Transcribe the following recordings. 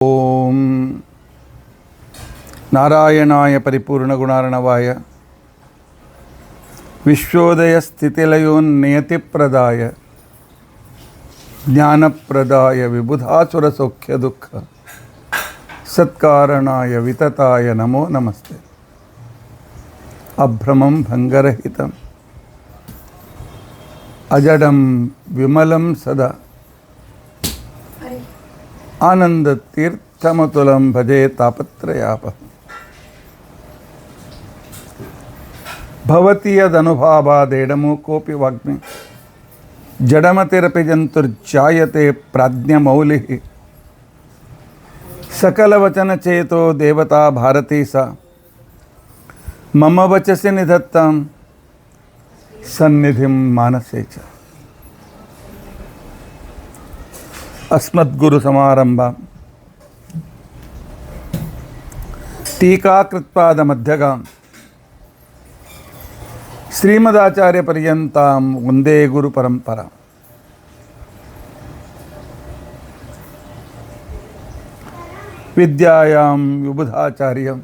ಓಂ ನಾರಾಯಣಾಯ ಪರಿಪೂರ್ಣಗುಣಾರ್ಣವಾಯ ವಿಶ್ವೋದಯ ಸ್ಥಿತಿಲಯೋನ್ನಿಯತಿಪ್ರದಾಯ ಜ್ಞಾನಪ್ರದಾಯ ವಿಬುಧಾಸುರಸೌಖ್ಯದುಃಖ ಸತ್ಕಾರಣಾಯ ವಿತತಾಯ ನಮೋ ನಮಸ್ತೆ. ಅಭ್ರಮಂ ಭಂಗರಹಿತಂ ಅಜಡಂ ವಿಮಲಂ ಸದಾ ಆನಂದತೀರ್ಥಮತುಲಂ ಭಜೆ ತಾಪತ್ರಯಾಪಃ. ಭವತಿ ಯದನುಭಾವಾದೇಡಮೋ ಕೋಪಿ ವಾಗ್ಮಿ ಜಡಮತಿರಪಿ ಜಂತುರ್ಜಾಯತೆ ಪ್ರಾಜ್ಞಮೌಲಿಃ. ಸಕಲವಚನಚೇತೋ ದೇವತಾ ಭಾರತೀ ಸಾ ಮಮ ವಚಸಿ ನಿಧತ್ತಾಂ ಸನ್ನಿಧಿಂ ಮಾನಸೇ ಚ. ಅಸ್ಮದ್ಗುರು ಸಮಾರಂಭಾಂ ಟೀಕಾಕೃತ್ಪಾದ ಮಧ್ಯಗಾಂ ಶ್ರೀಮದಾಚಾರ್ಯ ಪರ್ಯಂತಾಂ ವಂದೇ ಗುರು ಪರಂಪರಾ. ವಿದ್ಯಾಯಾಂ ವಿಬುಧಾಚಾರ್ಯಂ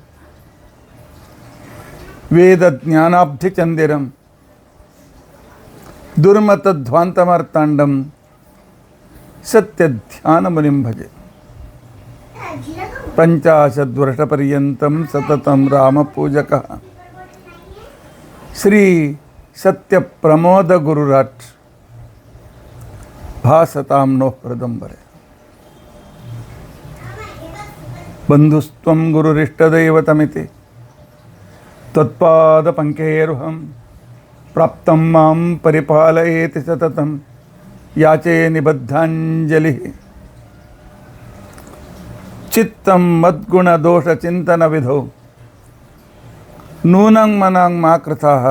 ವೇದಜ್ಞಾನಾಬ್ಧಿಚಂದಿರಂ ದುರ್ಮತಧ್ವಾಂತಮಾರ್ತಾಂಡಂ ಸತ್ಯಧ್ಯಾನಮುನಿಂ ಭಜೆ. ಪಂಚಾಶದ್ವರ್ಷಪರ್ಯಂತಂ ಸತತಂ ರಾಮಪೂಜಕಃ ಶ್ರೀ ಸತ್ಯಪ್ರಮೋದ ಗುರುರಾಟ್ ಭಾಸತಾಂ ನೋ ಹೃದಂಬರೆ. ಬಂಧುಸ್ತ್ವಂ ಗುರುರಿಷ್ಟದೈವತಮಿತಿ ತ್ವತ್ಪಾದ ಪಂಕೇರುಹಂ ಪ್ರಾಪ್ತಂ ಮಾಂ ಪರಿಪಾಲಯೇತಿ ಸತತಂ ಯಾಚೆ ನಿಬದ್ಧಾಂಜಲಿ. ಚಿತ್ತಂ ಮದ್ಗುಣದೋಷ ಚಿಂತನ ವಿಧೌ ನೂನಂ ಮನಾಂ ಮಾ ಕೃತಾಃ.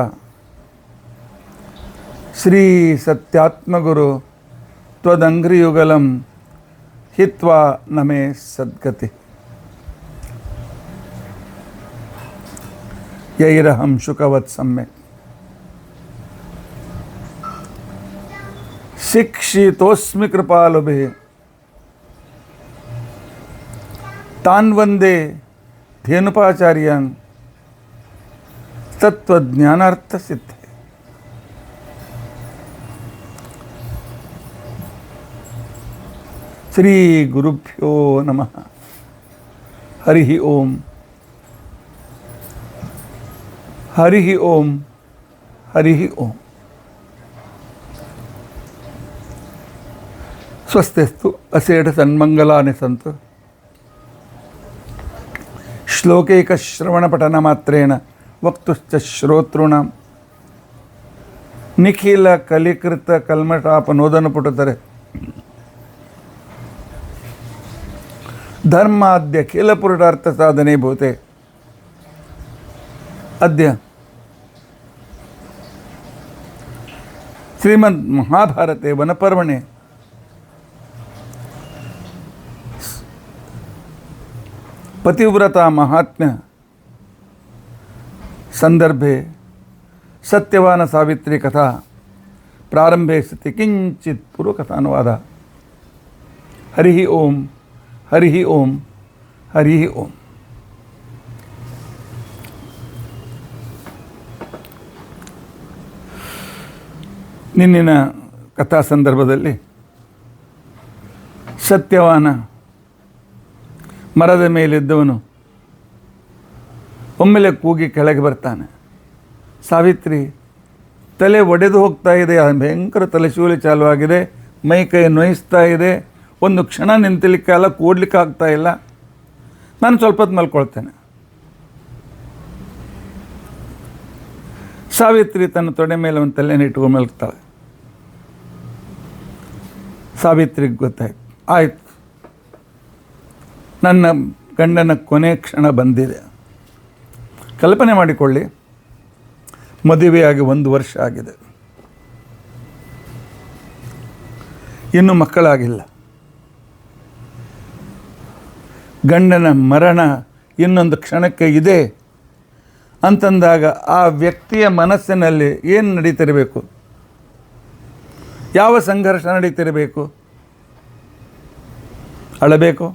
ಶ್ರೀ ಸತ್ಯಾತ್ಮಗುರು ತ್ವದಂಘ್ರಿಯುಗಲಂ ಹಿತ್ವಾ ನಮೇ ಸದ್ಗತಿ. ಯೈರಹಂ ಶುಕವತ್ ಸಮ್ಯಕ್ ಶಿಕ್ಷಿತೋಸ್ಮಿ ಕೃಪಾಲುಭಿಃ ತಾನ್ ವಂದೇ ಧೇನುಪಾಚಾರ್ಯಾನ್ ತತ್ವಜ್ಞಾನಾರ್ಥಸಿದ್ಧೇ. ಶ್ರೀ ಗುರುಭ್ಯೋ ನಮಃ. ಹರಿ ಓಂ ಹರಿ ಓಂ ಹರಿ ಓಂ. ಸ್ವಸ್ತಿಸ್ತು ಅಸೇಢ ಸನ್ಮಂಗಲಾನಿ ಸಂತು. ಶ್ಲೋಕೈಕ ಶ್ರವಣಪಠನ ಮಾತ್ರೇಣ ವಕ್ತುಶ್ಚ ಶ್ರೋತೃಣಾಂ ನಿಖಿಲ ಕಲಿಕೃತ ಕಲ್ಮಷಾಪನೋದನ ಪುಟತರೆ ಧರ್ಮಾದ್ಯ ಖಿಲ ಪುರುಷಾರ್ಥ ಸಾಧನೆ ಭೂತೆ. ಅದ್ಯ ಶ್ರೀಮದ್ ಮಹಾಭಾರತೆ ವನಪರ್ವಣೆ ಪತಿವ್ರತ ಮಹಾತ್ಮ್ಯ ಸಂದರ್ಭೆ ಸತ್ಯವಾನ ಸಾವಿತ್ರಿ ಕಥಾ ಪ್ರಾರಂಭೆ ಸತಿ ಕಿಂಚಿತ್ ಪೂರ್ವಕಥಾನುವಾದ. ಹರಿ ಓಂ ಹರಿ ಓಂ ಹರಿ ಓಂ. ನಿನ್ನಿನ ಕಥಾ ಸಂದರ್ಭದಲ್ಲಿ ಸತ್ಯವಾನ ಮರದ ಮೇಲಿದ್ದವನು ಒಮ್ಮೆಲೆ ಕೂಗಿ ಕೆಳಗೆ ಬರ್ತಾನೆ. ಸಾವಿತ್ರಿ ತಲೆ ಒಡೆದು ಹೋಗ್ತಾ ಇದೆ, ಭಯಂಕರ ತಲೆಶೂಲಿ ಚಾಲುವಾಗಿದೆ, ಮೈ ಕೈ ನೋಯಿಸ್ತಾ ಇದೆ, ಒಂದು ಕ್ಷಣ ನಿಂತಲಿಕ್ಕೆಲ್ಲ ಕೂಡ್ಲಿಕ್ಕೆ ಆಗ್ತಾ ಇಲ್ಲ, ನಾನು ಸ್ವಲ್ಪ ಹೊತ್ತು ಮಲ್ಕೊಳ್ತೇನೆ. ಸಾವಿತ್ರಿ ತನ್ನ ತೊಡೆ ಮೇಲೆ ಒಂದು ತಲೆನ ಇಟ್ಕೊಂಡು ಮಲ್ಗ್ತಾಳೆ. ಸಾವಿತ್ರಿಗೆ ಗೊತ್ತಾಯ್ತು, ಆಯ್ತು ನನ್ನ ಗಂಡನ ಕೊನೆ ಕ್ಷಣ ಬಂದಿದೆ. ಕಲ್ಪನೆ ಮಾಡಿಕೊಳ್ಳಿ, ಮದುವೆಯಾಗಿ 1 ವರ್ಷ ಆಗಿದೆ, ಇನ್ನೂ ಮಕ್ಕಳಾಗಿಲ್ಲ, ಗಂಡನ ಮರಣ ಇನ್ನೊಂದು ಕ್ಷಣಕ್ಕೆ ಇದೆ ಅಂತಂದಾಗ ಆ ವ್ಯಕ್ತಿಯ ಮನಸ್ಸಿನಲ್ಲಿ ಏನು ನಡೀತಿರಬೇಕು, ಯಾವ ಸಂಘರ್ಷ ನಡೀತಿರಬೇಕು? ಅಳಬೇಕು,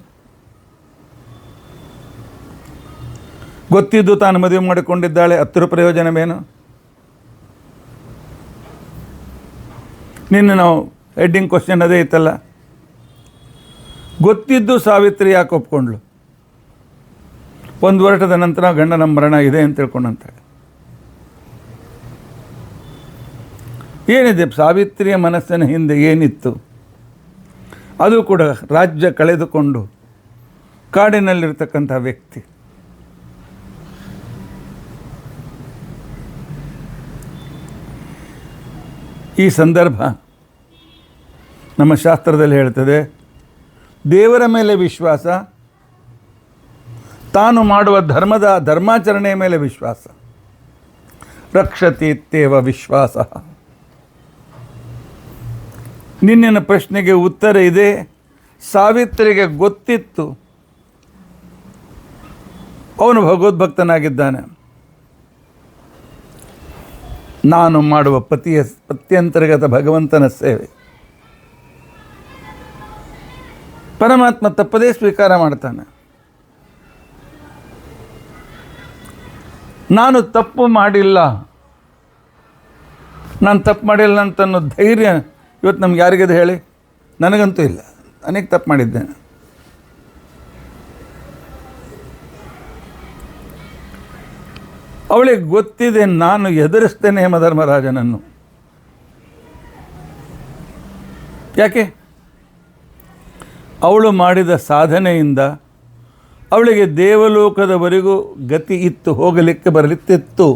ಗೊತ್ತಿದ್ದು ತಾನು ಮದುವೆ ಮಾಡಿಕೊಂಡಿದ್ದಾಳೆ, ಹತ್ತಿರ ಪ್ರಯೋಜನವೇನು? ನಿನ್ನೆ ನಾವು ಹೆಡ್ಡಿಂಗ್ ಕ್ವಶನ್ ಅದೇ ಇತ್ತಲ್ಲ, ಗೊತ್ತಿದ್ದು ಸಾವಿತ್ರಿ ಯಾಕೆ ಒಪ್ಕೊಂಡ್ಳು? 1 ವರ್ಷದ ನಂತರ ಗಂಡನ ಮರಣ ಇದೆ ಅಂತ ತಿಳ್ಕೊಂಡಂತಾಳೆ. ಏನಿದೆ ಸಾವಿತ್ರಿಯ ಮನಸ್ಸಿನ ಹಿಂದೆ ಏನಿತ್ತು? ಅದು ಕೂಡ ರಾಜ್ಯ ಕಳೆದುಕೊಂಡು ಕಾಡಿನಲ್ಲಿರ್ತಕ್ಕಂಥ ವ್ಯಕ್ತಿ. ಈ ಸಂದರ್ಭ ನಮ್ಮ ಶಾಸ್ತ್ರದಲ್ಲಿ ಹೇಳ್ತದೆ, ದೇವರ ಮೇಲೆ ವಿಶ್ವಾಸ, ತಾನು ಮಾಡುವ ಧರ್ಮಾಚರಣೆಯ ಮೇಲೆ ವಿಶ್ವಾಸ. ರಕ್ಷತೀತ್ಯೇವ ವಿಶ್ವಾಸ. ನಿನ್ನಿನ ಪ್ರಶ್ನೆಗೆ ಉತ್ತರ ಇದೆ. ಸಾವಿತ್ರಿಗೆ ಗೊತ್ತಿತ್ತು ಅವನು ಭಗವದ್ಭಕ್ತನಾಗಿದ್ದಾನೆ. ನಾನು ಮಾಡುವ ಪತ್ಯಂತರ್ಗತ ಭಗವಂತನ ಸೇವೆ. ಪರಮಾತ್ಮ ತಪ್ಪದೇ ಸ್ವೀಕಾರ ಮಾಡ್ತಾನೆ. ನಾನು ತಪ್ಪು ಮಾಡಿಲ್ಲ ಅಂತನ್ನೋ ಧೈರ್ಯ ಇವತ್ತು ನಮ್ಗೆ ಯಾರಿಗಿದೆ ಹೇಳಿ? ನನಗಂತೂ ಇಲ್ಲ. ಅನೇಕ ತಪ್ಪು ಮಾಡಿದ್ದೇನೆ. ಅವಳಿಗೆ ಗೊತ್ತಿದೆ ನಾನು ಎದುರಿಸ್ತೇನೆ ಯಮಧರ್ಮರಾಜನನ್ನು. ಯಾಕೆ? ಅವಳು ಮಾಡಿದ ಸಾಧನೆಯಿಂದ ಅವಳಿಗೆ ದೇವಲೋಕದವರೆಗೂ ಗತಿ ಇತ್ತು, ಹೋಗಲಿಕ್ಕೆ ಬರಲಿತ್ತಿತ್ತು.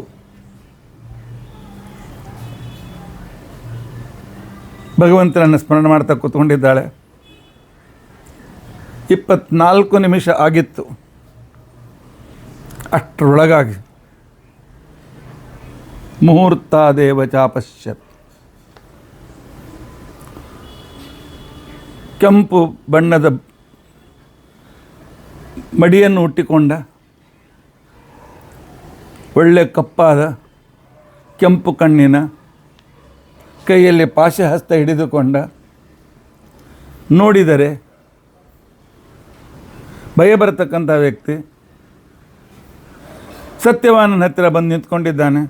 ಭಗವಂತನನ್ನು ಸ್ಮರಣೆ ಮಾಡ್ತಾ ಕೂತ್ಕೊಂಡಿದ್ದಾಳೆ. 24 ನಿಮಿಷ ಆಗಿತ್ತು. ಅಷ್ಟರೊಳಗಾಗಿ ಮುಹೂರ್ತಾದೇವ ಚಾಪಶ್ಯತ್. ಕೆಂಪು ಬಣ್ಣದ ಮಡಿಯನ್ನು ಹುಟ್ಟಿಕೊಂಡ, ಒಳ್ಳೆ ಕಪ್ಪಾದ ಕೆಂಪು ಕಣ್ಣಿನ, ಕೈಯಲ್ಲಿ ಪಾಶಹಸ್ತ ಹಿಡಿದುಕೊಂಡ, ನೋಡಿದರೆ ಭಯ ಬರತಕ್ಕಂಥ ವ್ಯಕ್ತಿ ಸತ್ಯವಾನನ ಹತ್ತಿರ ಬಂದು ನಿಂತ್ಕೊಂಡಿದ್ದಾನೆ.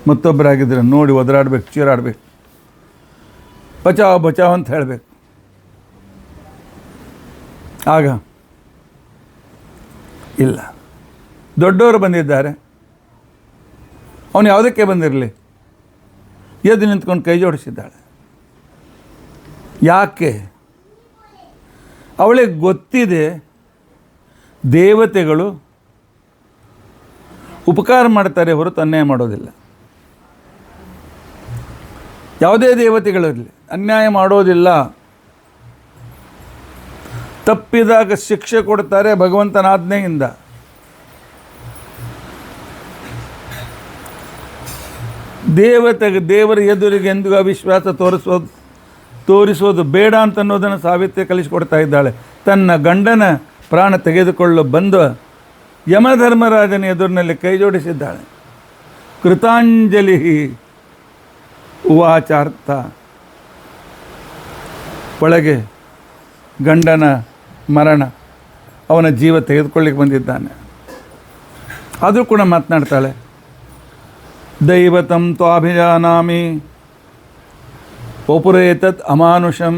ಮತ್ತೊಬ್ಬರಾಗಿದ್ದರೆ ನೋಡಿ ಒದರಾಡಬೇಕು, ಚೀರಾಡಬೇಕು, ಬಚಾವ್ ಬಚಾವ್ ಅಂತ ಹೇಳಬೇಕು. ಆಗ ಇಲ್ಲ, ದೊಡ್ಡವರು ಬಂದಿದ್ದಾರೆ, ಅವನು ಯಾವುದಕ್ಕೆ ಬಂದಿರಲಿ, ಎದ್ದು ನಿಂತ್ಕೊಂಡು ಕೈ ಜೋಡಿಸಿದ್ದಾಳೆ. ಯಾಕೆ? ಅವಳಿಗೆ ಗೊತ್ತಿದೆ ದೇವತೆಗಳು ಉಪಕಾರ ಮಾಡ್ತಾರೆ ಹೊರತು ಅನ್ಯಾಯ ಮಾಡೋದಿಲ್ಲ. ಯಾವುದೇ ದೇವತೆಗಳಿರಲಿ ಅನ್ಯಾಯ ಮಾಡೋದಿಲ್ಲ. ತಪ್ಪಿದಾಗ ಶಿಕ್ಷೆ ಕೊಡ್ತಾರೆ ಭಗವಂತನ ಆಜ್ಞೆಯಿಂದ. ದೇವರ ಎದುರಿಗೆ ಎಂದಿಗೂ ಅವಿಶ್ವಾಸ ತೋರಿಸೋದು ಬೇಡ ಅಂತನ್ನೋದನ್ನು ಸಾವಿತ್ರಿ ಕಲಿಸಿಕೊಡ್ತಾ ಇದ್ದಾಳೆ. ತನ್ನ ಗಂಡನ ಪ್ರಾಣ ತೆಗೆದುಕೊಳ್ಳಲು ಬಂದ ಯಮಧರ್ಮರಾಜನ ಎದುರಿನಲ್ಲಿ ಕೈ ಜೋಡಿಸಿದ್ದಾಳೆ. ಕೃತಾಂಜಲಿ ಉವಾಚಾರ್ಥ. ಒಳಗೆ ಗಂಡನ ಮರಣ, ಅವನ ಜೀವ ತೆಗೆದುಕೊಳ್ಳಿಕ್ಕೆ ಬಂದಿದ್ದಾನೆ. ಆದರೂ ಕೂಡ ಮಾತನಾಡ್ತಾಳೆ, ದೈವತಂ ತ್ವಾಭಿಜಾನಾಮಿ ಪುರೇತತ್ ಅಮಾನುಷಂ.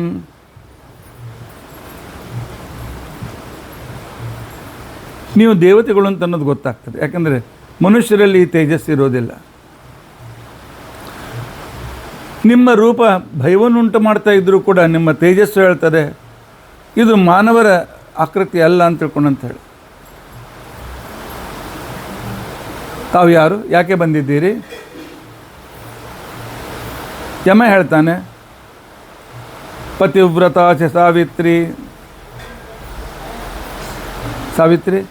ನೀವು ದೇವತೆಗಳು ಅಂತ ಅನ್ನೋದು ಗೊತ್ತಾಗ್ತದೆ. ಯಾಕಂದರೆ ಮನುಷ್ಯರಲ್ಲಿ ಈ ತೇಜಸ್ಸು ಇರೋದಿಲ್ಲ. ನಿಮ್ಮ ರೂಪ ಭಯವನ್ನುಂಟು ಮಾಡ್ತಾ ಇದ್ದರೂ ಕೂಡ ನಿಮ್ಮ ತೇಜಸ್ಸು ಹೇಳ್ತದೆ ಇದು ಮಾನವರ ಆಕೃತಿ ಅಲ್ಲ ಅಂತ ತಿಳ್ಕೊಂಡಂತ ಹೇಳಿ. ತಾವು ಯಾರು, ಯಾಕೆ ಬಂದಿದ್ದೀರಿ? ಯಮ ಹೇಳ್ತಾನೆ, ಪತಿವ್ರತ ಚ ಸಾವಿತ್ರಿ. ಸಾವಿತ್ರಿ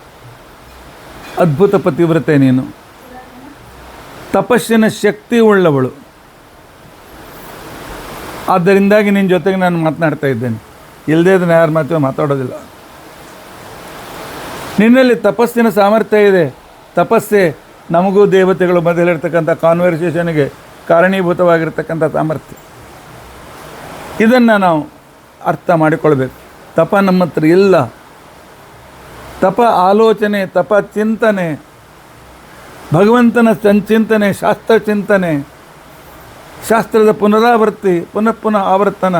ಅದ್ಭುತ ಪತಿವ್ರತೆ ನೀನು, ತಪಸ್ಸಿನ ಶಕ್ತಿ ಉಳ್ಳವಳು. ಆದ್ದರಿಂದಾಗಿ ನಿನ್ನ ಜೊತೆಗೆ ನಾನು ಮಾತನಾಡ್ತಾ ಇದ್ದೇನೆ. ಇಲ್ಲದೇ ಅದನ್ನು ಯಾರ ಮಾತಾಡೋದಿಲ್ಲ. ನಿನ್ನಲ್ಲಿ ತಪಸ್ಸಿನ ಸಾಮರ್ಥ್ಯ ಇದೆ. ತಪಸ್ಸೆ ನಮಗೂ ದೇವತೆಗಳು ಮೊದಲಿರ್ತಕ್ಕಂಥ ಕಾನ್ವರ್ಸೇಷನ್ಗೆ ಕಾರಣೀಭೂತವಾಗಿರ್ತಕ್ಕಂಥ ಸಾಮರ್ಥ್ಯ. ಇದನ್ನು ನಾವು ಅರ್ಥ ಮಾಡಿಕೊಳ್ಬೇಕು. ತಪ ನಮ್ಮ ಹತ್ರ ಇಲ್ಲ. ತಪ ಆಲೋಚನೆ, ತಪ ಚಿಂತನೆ, ಭಗವಂತನ ಸಂಚಿಂತನೆ, ಶಾಸ್ತ್ರ ಚಿಂತನೆ, ಶಾಸ್ತ್ರದ ಪುನರಾವರ್ತಿ, ಪುನಃ ಪುನಃ ಆವರ್ತನ,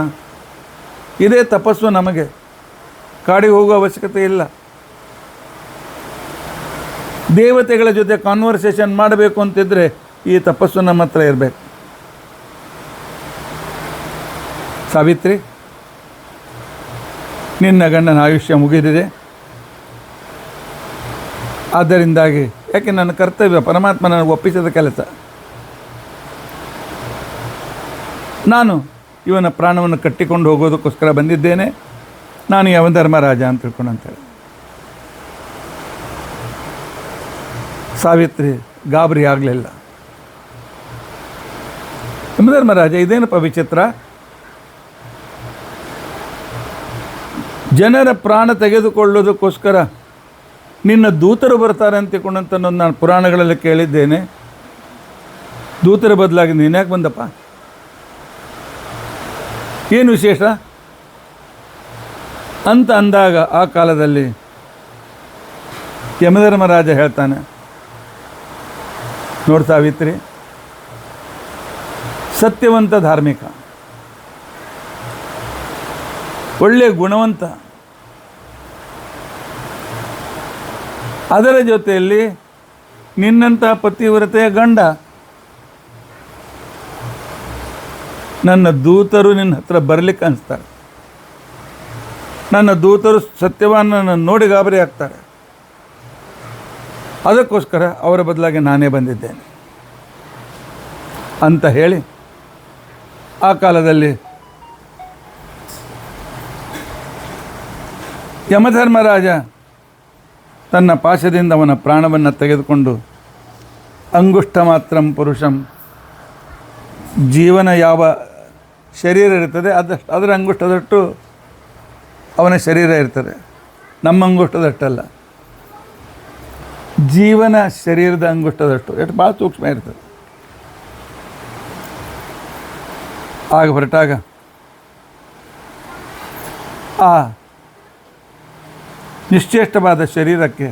ಇದೇ ತಪಸ್ಸು. ನಮಗೆ ಕಾಡಿಗೆ ಹೋಗುವ ಅವಶ್ಯಕತೆ ಇಲ್ಲ. ದೇವತೆಗಳ ಜೊತೆ ಕಾನ್ವರ್ಸೇಷನ್ ಮಾಡಬೇಕು ಅಂತಿದ್ರೆ ಈ ತಪಸ್ಸು ನಮ್ಮ ಹತ್ರ ಇರಬೇಕು. ಸಾವಿತ್ರಿ, ನಿನ್ನ ಗಂಡನ ಆಯುಷ್ಯ ಮುಗಿದಿದೆ. ಆದ್ದರಿಂದಾಗಿ, ಯಾಕೆ ನನ್ನ ಕರ್ತವ್ಯ, ಪರಮಾತ್ಮ ನನಗೆ ಒಪ್ಪಿಸಿದ ಕೆಲಸ, ನಾನು ಇವನ ಪ್ರಾಣವನ್ನು ಕಟ್ಟಿಕೊಂಡು ಹೋಗೋದಕ್ಕೋಸ್ಕರ ಬಂದಿದ್ದೇನೆ. ನಾನು ಯಮಧರ್ಮರಾಜ ಅಂತ ತಿಳ್ಕೊಂಡು ಅಂತೇಳಿ. ಸಾವಿತ್ರಿ ಗಾಬರಿ ಆಗಲಿಲ್ಲ. ಯಮಧರ್ಮರಾಜ, ಇದೇನಪ್ಪ ವಿಚಿತ್ರ, ಜನರ ಪ್ರಾಣ ತೆಗೆದುಕೊಳ್ಳೋದಕ್ಕೋಸ್ಕರ ನಿನ್ನ ದೂತರು ಬರ್ತಾರೆ ಅಂತ ತಿಳ್ಕೊಂಡಂತ ನಾನು ಪುರಾಣಗಳಲ್ಲಿ ಕೇಳಿದ್ದೇನೆ. ದೂತರ ಬದಲಾಗಿ ನೀನು ಯಾಕೆ ಬಂದಪ್ಪ? ಏನು ವಿಶೇಷ ಅಂತ ಅಂದಾಗ ಆ ಕಾಲದಲ್ಲಿ ಯಮಧರ್ಮರಾಜ ಹೇಳ್ತಾನೆ, ನೋಡಿ ಸಾವಿತ್ರಿ, ಸತ್ಯವಂತ ಧಾರ್ಮಿಕ, ಒಳ್ಳೆಯ ಗುಣವಂತ, ಅದರ ಜೊತೆಯಲ್ಲಿ ನಿನ್ನಂಥ ಪತಿವ್ರತೆಯ ಗಂಡ, ನನ್ನ ದೂತರು ನಿನ್ನ ಹತ್ರ ಬರಲಿಕ್ಕೆ ಅನಿಸ್ತಾರೆ. ನನ್ನ ದೂತರು ಸತ್ಯವಾನನ್ನು ನೋಡಿ ಗಾಬರಿ ಆಗ್ತಾರೆ. ಅದಕ್ಕೋಸ್ಕರ ಅವರ ಬದಲಾಗಿ ನಾನೇ ಬಂದಿದ್ದೇನೆ ಅಂತ ಹೇಳಿ, ಆ ಕಾಲದಲ್ಲಿ ಯಮಧರ್ಮರಾಜ ತನ್ನ ಪಾಶದಿಂದ ಅವನ ಪ್ರಾಣವನ್ನು ತೆಗೆದುಕೊಂಡು, ಅಂಗುಷ್ಟ ಮಾತ್ರಂ ಪುರುಷಂ, ಜೀವನ ಯಾವ ಶರೀರ ಇರ್ತದೆ ಅದರ ಅಂಗುಷ್ಟದಷ್ಟು ಅವನ ಶರೀರ ಇರ್ತದೆ, ನಮ್ಮ ಅಂಗುಷ್ಟದಷ್ಟಲ್ಲ. ಜೀವನ ಶರೀರದ ಅಂಗುಷ್ಟದಷ್ಟು, ಎಷ್ಟು ಭಾಳ ಸೂಕ್ಷ್ಮ ಇರ್ತದೆ. ಆಗ ಹೊರಟಾಗ ಆ ನಿಶ್ಚೇಷ್ಟವಾದ ಶರೀರಕ್ಕೆ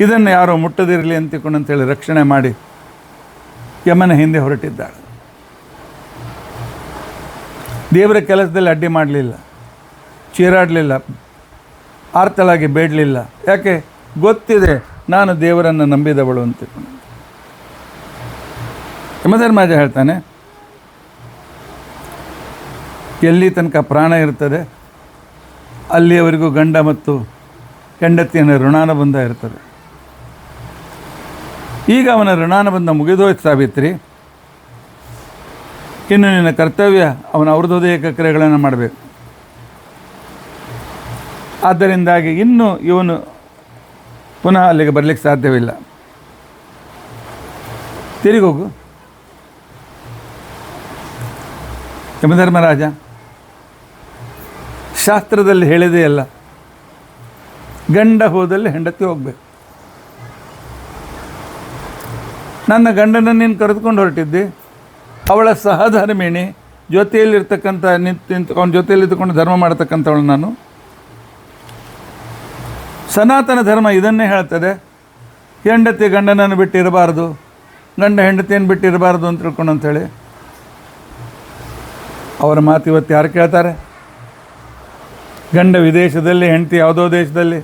ಇದನ್ನು ಯಾರೋ ಮುಟ್ಟದಿರಲಿ ಅಂತೇಳಿ ರಕ್ಷಣೆ ಮಾಡಿ ಯಮನ ಹಿಂದೆ ಹೊರಟಿದ್ದಾಳೆ. ದೇವರ ಕೆಲಸದಲ್ಲಿ ಅಡ್ಡಿ ಮಾಡಲಿಲ್ಲ, ಚೀರಾಡಲಿಲ್ಲ, ಆರ್ತಳಾಗಿ ಬೇಡಲಿಲ್ಲ. ಯಾಕೆ? ಗೊತ್ತಿದೆ ನಾನು ದೇವರನ್ನು ನಂಬಿದವಳು ಅಂತ. ಯಮಧರ್ಮರಾಜ ಹೇಳ್ತಾನೆ, ಎಲ್ಲಿ ತನಕ ಪ್ರಾಣ ಇರ್ತದೆ ಅಲ್ಲಿಯವರೆಗೂ ಗಂಡ ಮತ್ತು ಹೆಂಡತಿಯ ಋಣಾನುಬಂಧ ಇರ್ತದೆ. ಈಗ ಅವನ ಋಣಾನುಬಂಧ ಮುಗಿದೋಯ್ತು ಸಾವಿತ್ರಿ. ಇನ್ನು ನಿನ್ನ ಕರ್ತವ್ಯ ಅವನ ಔರ್ಧ್ವೋದಯಕ ಕ್ರಿಯೆಗಳನ್ನು ಮಾಡಬೇಕು. ಆದ್ದರಿಂದಾಗಿ ಇನ್ನು ಇವನು ಪುನಃ ಅಲ್ಲಿಗೆ ಬರಲಿಕ್ಕೆ ಸಾಧ್ಯವಿಲ್ಲ. ತಿರುಗೋಗು. ಯಮಧರ್ಮರಾಜ, ಶಾಸ್ತ್ರದಲ್ಲಿ ಹೇಳಿದೆಯಲ್ಲ, ಗಂಡ ಹೋದಲ್ಲಿ ಹೆಂಡತಿ ಹೋಗಬೇಕು. ನನ್ನ ಗಂಡನನ್ನು ನೀನು ಕರೆದುಕೊಂಡು ಹೊರಟಿದ್ದೆ, ಅವಳ ಸಹಧರ್ಮಿಣಿ, ಜೊತೆಯಲ್ಲಿರ್ತಕ್ಕಂಥ ಅವನ ಜೊತೆಯಲ್ಲಿ ಇದ್ದುಕೊಂಡು ಧರ್ಮ ಮಾಡ್ತಕ್ಕಂಥವಳು ನಾನು. ಸನಾತನ ಧರ್ಮ ಇದನ್ನೇ ಹೇಳ್ತದೆ, ಹೆಂಡತಿ ಗಂಡನನ್ನು ಬಿಟ್ಟಿರಬಾರ್ದು, ಗಂಡ ಹೆಂಡತಿಯನ್ನು ಬಿಟ್ಟಿರಬಾರ್ದು ಅಂತ ತಿಳ್ಕೊಂಡು ಅಂಥೇಳಿ. ಅವರ ಮಾತು ಇವತ್ತು ಯಾರು ಕೇಳ್ತಾರೆ? ಗಂಡ ವಿದೇಶದಲ್ಲಿ, ಹೆಂಡತಿ ಯಾವುದೋ ದೇಶದಲ್ಲಿ,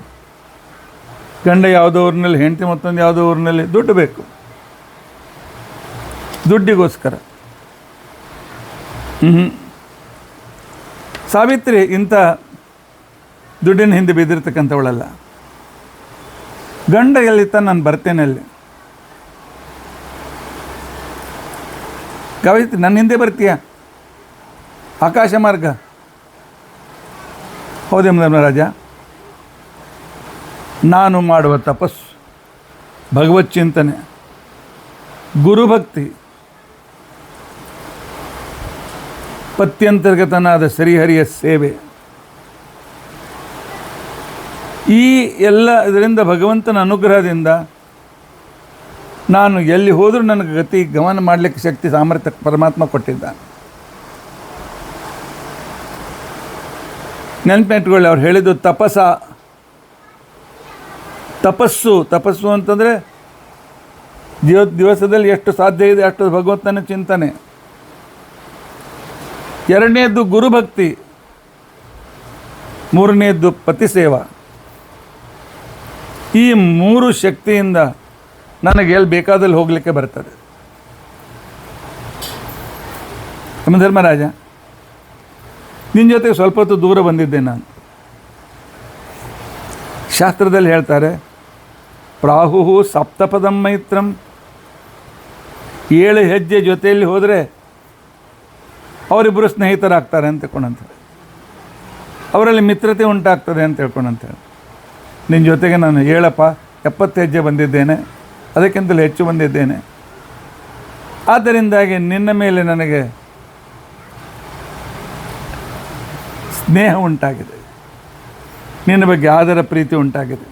ಗಂಡ ಯಾವುದೋ ಊರಿನಲ್ಲಿ, ಹೆಂಡತಿ ಮತ್ತೊಂದು ಯಾವುದೋ ಊರಿನಲ್ಲಿ. ದುಡ್ಡು ಬೇಕು, ದುಡ್ಡಿಗೋಸ್ಕರ. ಸಾವಿತ್ರಿ ಇಂಥ ದುಡ್ಡಿನ ಹಿಂದೆ ಬಿದ್ದಿರ್ತಕ್ಕಂಥವಳಲ್ಲ. ಗಂಡ ಎಲ್ಲಿತ್ತ ನಾನು ಬರ್ತೇನೆ ಅಲ್ಲಿ. ಸಾವಿತ್ರಿ ನನ್ನ ಹಿಂದೆ ಬರ್ತೀಯ? ಆಕಾಶ ಮಾರ್ಗ. ಹೌದೇ ಯಮಧರ್ಮರಾಜ, ನಾನು ಮಾಡುವ ತಪಸ್ಸು, ಭಗವತ್ ಚಿಂತನೆ, ಗುರುಭಕ್ತಿ, ಪತ್ಯಂತರ್ಗತನಾದ ಶ್ರೀಹರಿಯ ಸೇವೆ, ಈ ಎಲ್ಲ ಇದರಿಂದ ಭಗವಂತನ ಅನುಗ್ರಹದಿಂದ ನಾನು ಎಲ್ಲಿ ಹೋದರೂ ನನಗೆ ಗತಿ ಗಮನ ಮಾಡಲಿಕ್ಕೆ ಶಕ್ತಿ ಸಾಮರ್ಥ್ಯ ಪರಮಾತ್ಮ ಕೊಟ್ಟಿದ್ದಾನೆ. ನೆನಪಿಟ್ಕೊಳ್ಳಿ, ಅವ್ರು ಹೇಳಿದ್ದು ತಪಸ್ಸು ಅಂತಂದರೆ ದಿವಸದಲ್ಲಿ ಎಷ್ಟು ಸಾಧ್ಯ ಇದೆ ಅಷ್ಟು ಭಗವಂತನ ಚಿಂತನೆ. ಎರಡನೇದ್ದು ಗುರುಭಕ್ತಿ, ಮೂರನೇದ್ದು ಪತಿ ಸೇವಾ. ಈ ಮೂರು ಶಕ್ತಿಯಿಂದ ನನಗೆ ಎಲ್ಲಿ ಬೇಕಾದಲ್ಲಿ ಹೋಗಲಿಕ್ಕೆ ಬರ್ತದೆ. ಧರ್ಮರಾಜ, ನಿನ್ನ ಜೊತೆಗೆ ಸ್ವಲ್ಪ ಹೊತ್ತು ದೂರ ಬಂದಿದ್ದೆ ನಾನು. ಶಾಸ್ತ್ರದಲ್ಲಿ ಹೇಳ್ತಾರೆ, ಪ್ರಾಹು ಸಪ್ತಪದಂ ಮೈತ್ರಂ, 7 ಹೆಜ್ಜೆ ಜೊತೆಯಲ್ಲಿ ಹೋದರೆ ಅವರಿಬ್ಬರು ಸ್ನೇಹಿತರಾಗ್ತಾರೆ ಅಂತ ತಿಳ್ಕೊಂಡಂತಾರೆ, ಅವರಲ್ಲಿ ಮಿತ್ರತೆ ಉಂಟಾಗ್ತದೆ ಅಂತ ತಿಳ್ಕೊಂಡಂತೇಳಿ. ನಿನ್ನ ಜೊತೆಗೆ ನಾನು 70 ಹೆಜ್ಜೆ ಬಂದಿದ್ದೇನೆ, ಅದಕ್ಕಿಂತಲೂ ಹೆಚ್ಚು ಬಂದಿದ್ದೇನೆ. ಆದ್ದರಿಂದಾಗಿ ನಿನ್ನ ಮೇಲೆ ನನಗೆ ಸ್ನೇಹ ಉಂಟಾಗಿದೆ, ನಿನ್ನ ಬಗ್ಗೆ ಆದರ ಪ್ರೀತಿ ಉಂಟಾಗಿದೆ.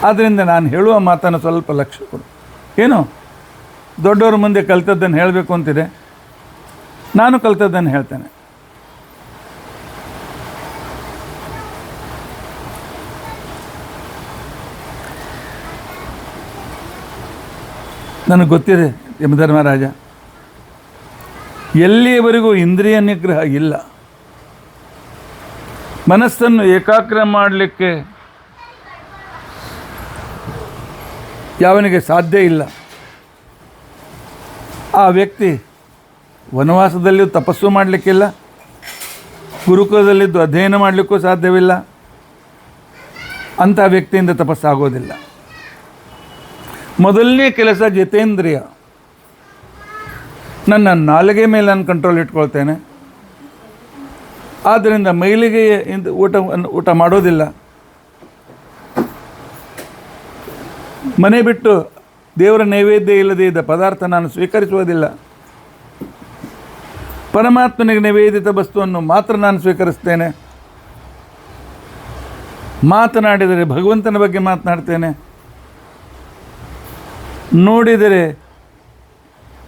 ಆದ್ದರಿಂದ ನಾನು ಹೇಳುವ ಮಾತನ್ನು ಸ್ವಲ್ಪ ಲಕ್ಷ್ಯ ಕೊಡು. ಏನು ದೊಡ್ಡವ್ರ ಮುಂದೆ ಕಲಿತದ್ದನ್ನು ಹೇಳಬೇಕು ಅಂತಿದೆ, ನಾನು ಕಲಿತದ್ದನ್ನು ಹೇಳ್ತೇನೆ. ನನಗೆ ಗೊತ್ತಿದೆ ಯಮಧರ್ಮರಾಜ, ಎಲ್ಲಿಯವರೆಗೂ ಇಂದ್ರಿಯ ನಿಗ್ರಹ ಇಲ್ಲ, ಮನಸ್ಸನ್ನು ಏಕಾಗ್ರ ಮಾಡಲಿಕ್ಕೆ ಯಾವನಿಗೆ ಸಾಧ್ಯ ಇಲ್ಲ, ಆ ವ್ಯಕ್ತಿ ವನವಾಸದಲ್ಲಿಯೂ ತಪಸ್ಸು ಮಾಡಲಿಕ್ಕಿಲ್ಲ, ಗುರುಕುಲದಲ್ಲಿದ್ದು ಅಧ್ಯಯನ ಮಾಡಲಿಕ್ಕೂ ಸಾಧ್ಯವಿಲ್ಲ, ಅಂಥ ವ್ಯಕ್ತಿಯಿಂದ ತಪಸ್ಸಾಗೋದಿಲ್ಲ. ಮೊದಲನೇ ಕೆಲಸ ಜಿತೇಂದ್ರಿಯ. ನನ್ನ ನಾಲಿಗೆ ಮೇಲೆ ನಾನು ಕಂಟ್ರೋಲ್ ಇಟ್ಕೊಳ್ತೇನೆ. ಆದ್ದರಿಂದ ಮೈಲಿಗೆ ಊಟ ಮಾಡೋದಿಲ್ಲ, ಮನೆ ಬಿಟ್ಟು ದೇವರ ನೈವೇದ್ಯ ಇಲ್ಲದೇ ಇದ್ದ ಪದಾರ್ಥ ನಾನು ಸ್ವೀಕರಿಸುವುದಿಲ್ಲ. ಪರಮಾತ್ಮನಿಗೆ ನಿವೇದಿತ ವಸ್ತುವನ್ನು ಮಾತ್ರ ನಾನು ಸ್ವೀಕರಿಸ್ತೇನೆ. ಮಾತನಾಡಿದರೆ ಭಗವಂತನ ಬಗ್ಗೆ ಮಾತನಾಡ್ತೇನೆ, ನೋಡಿದರೆ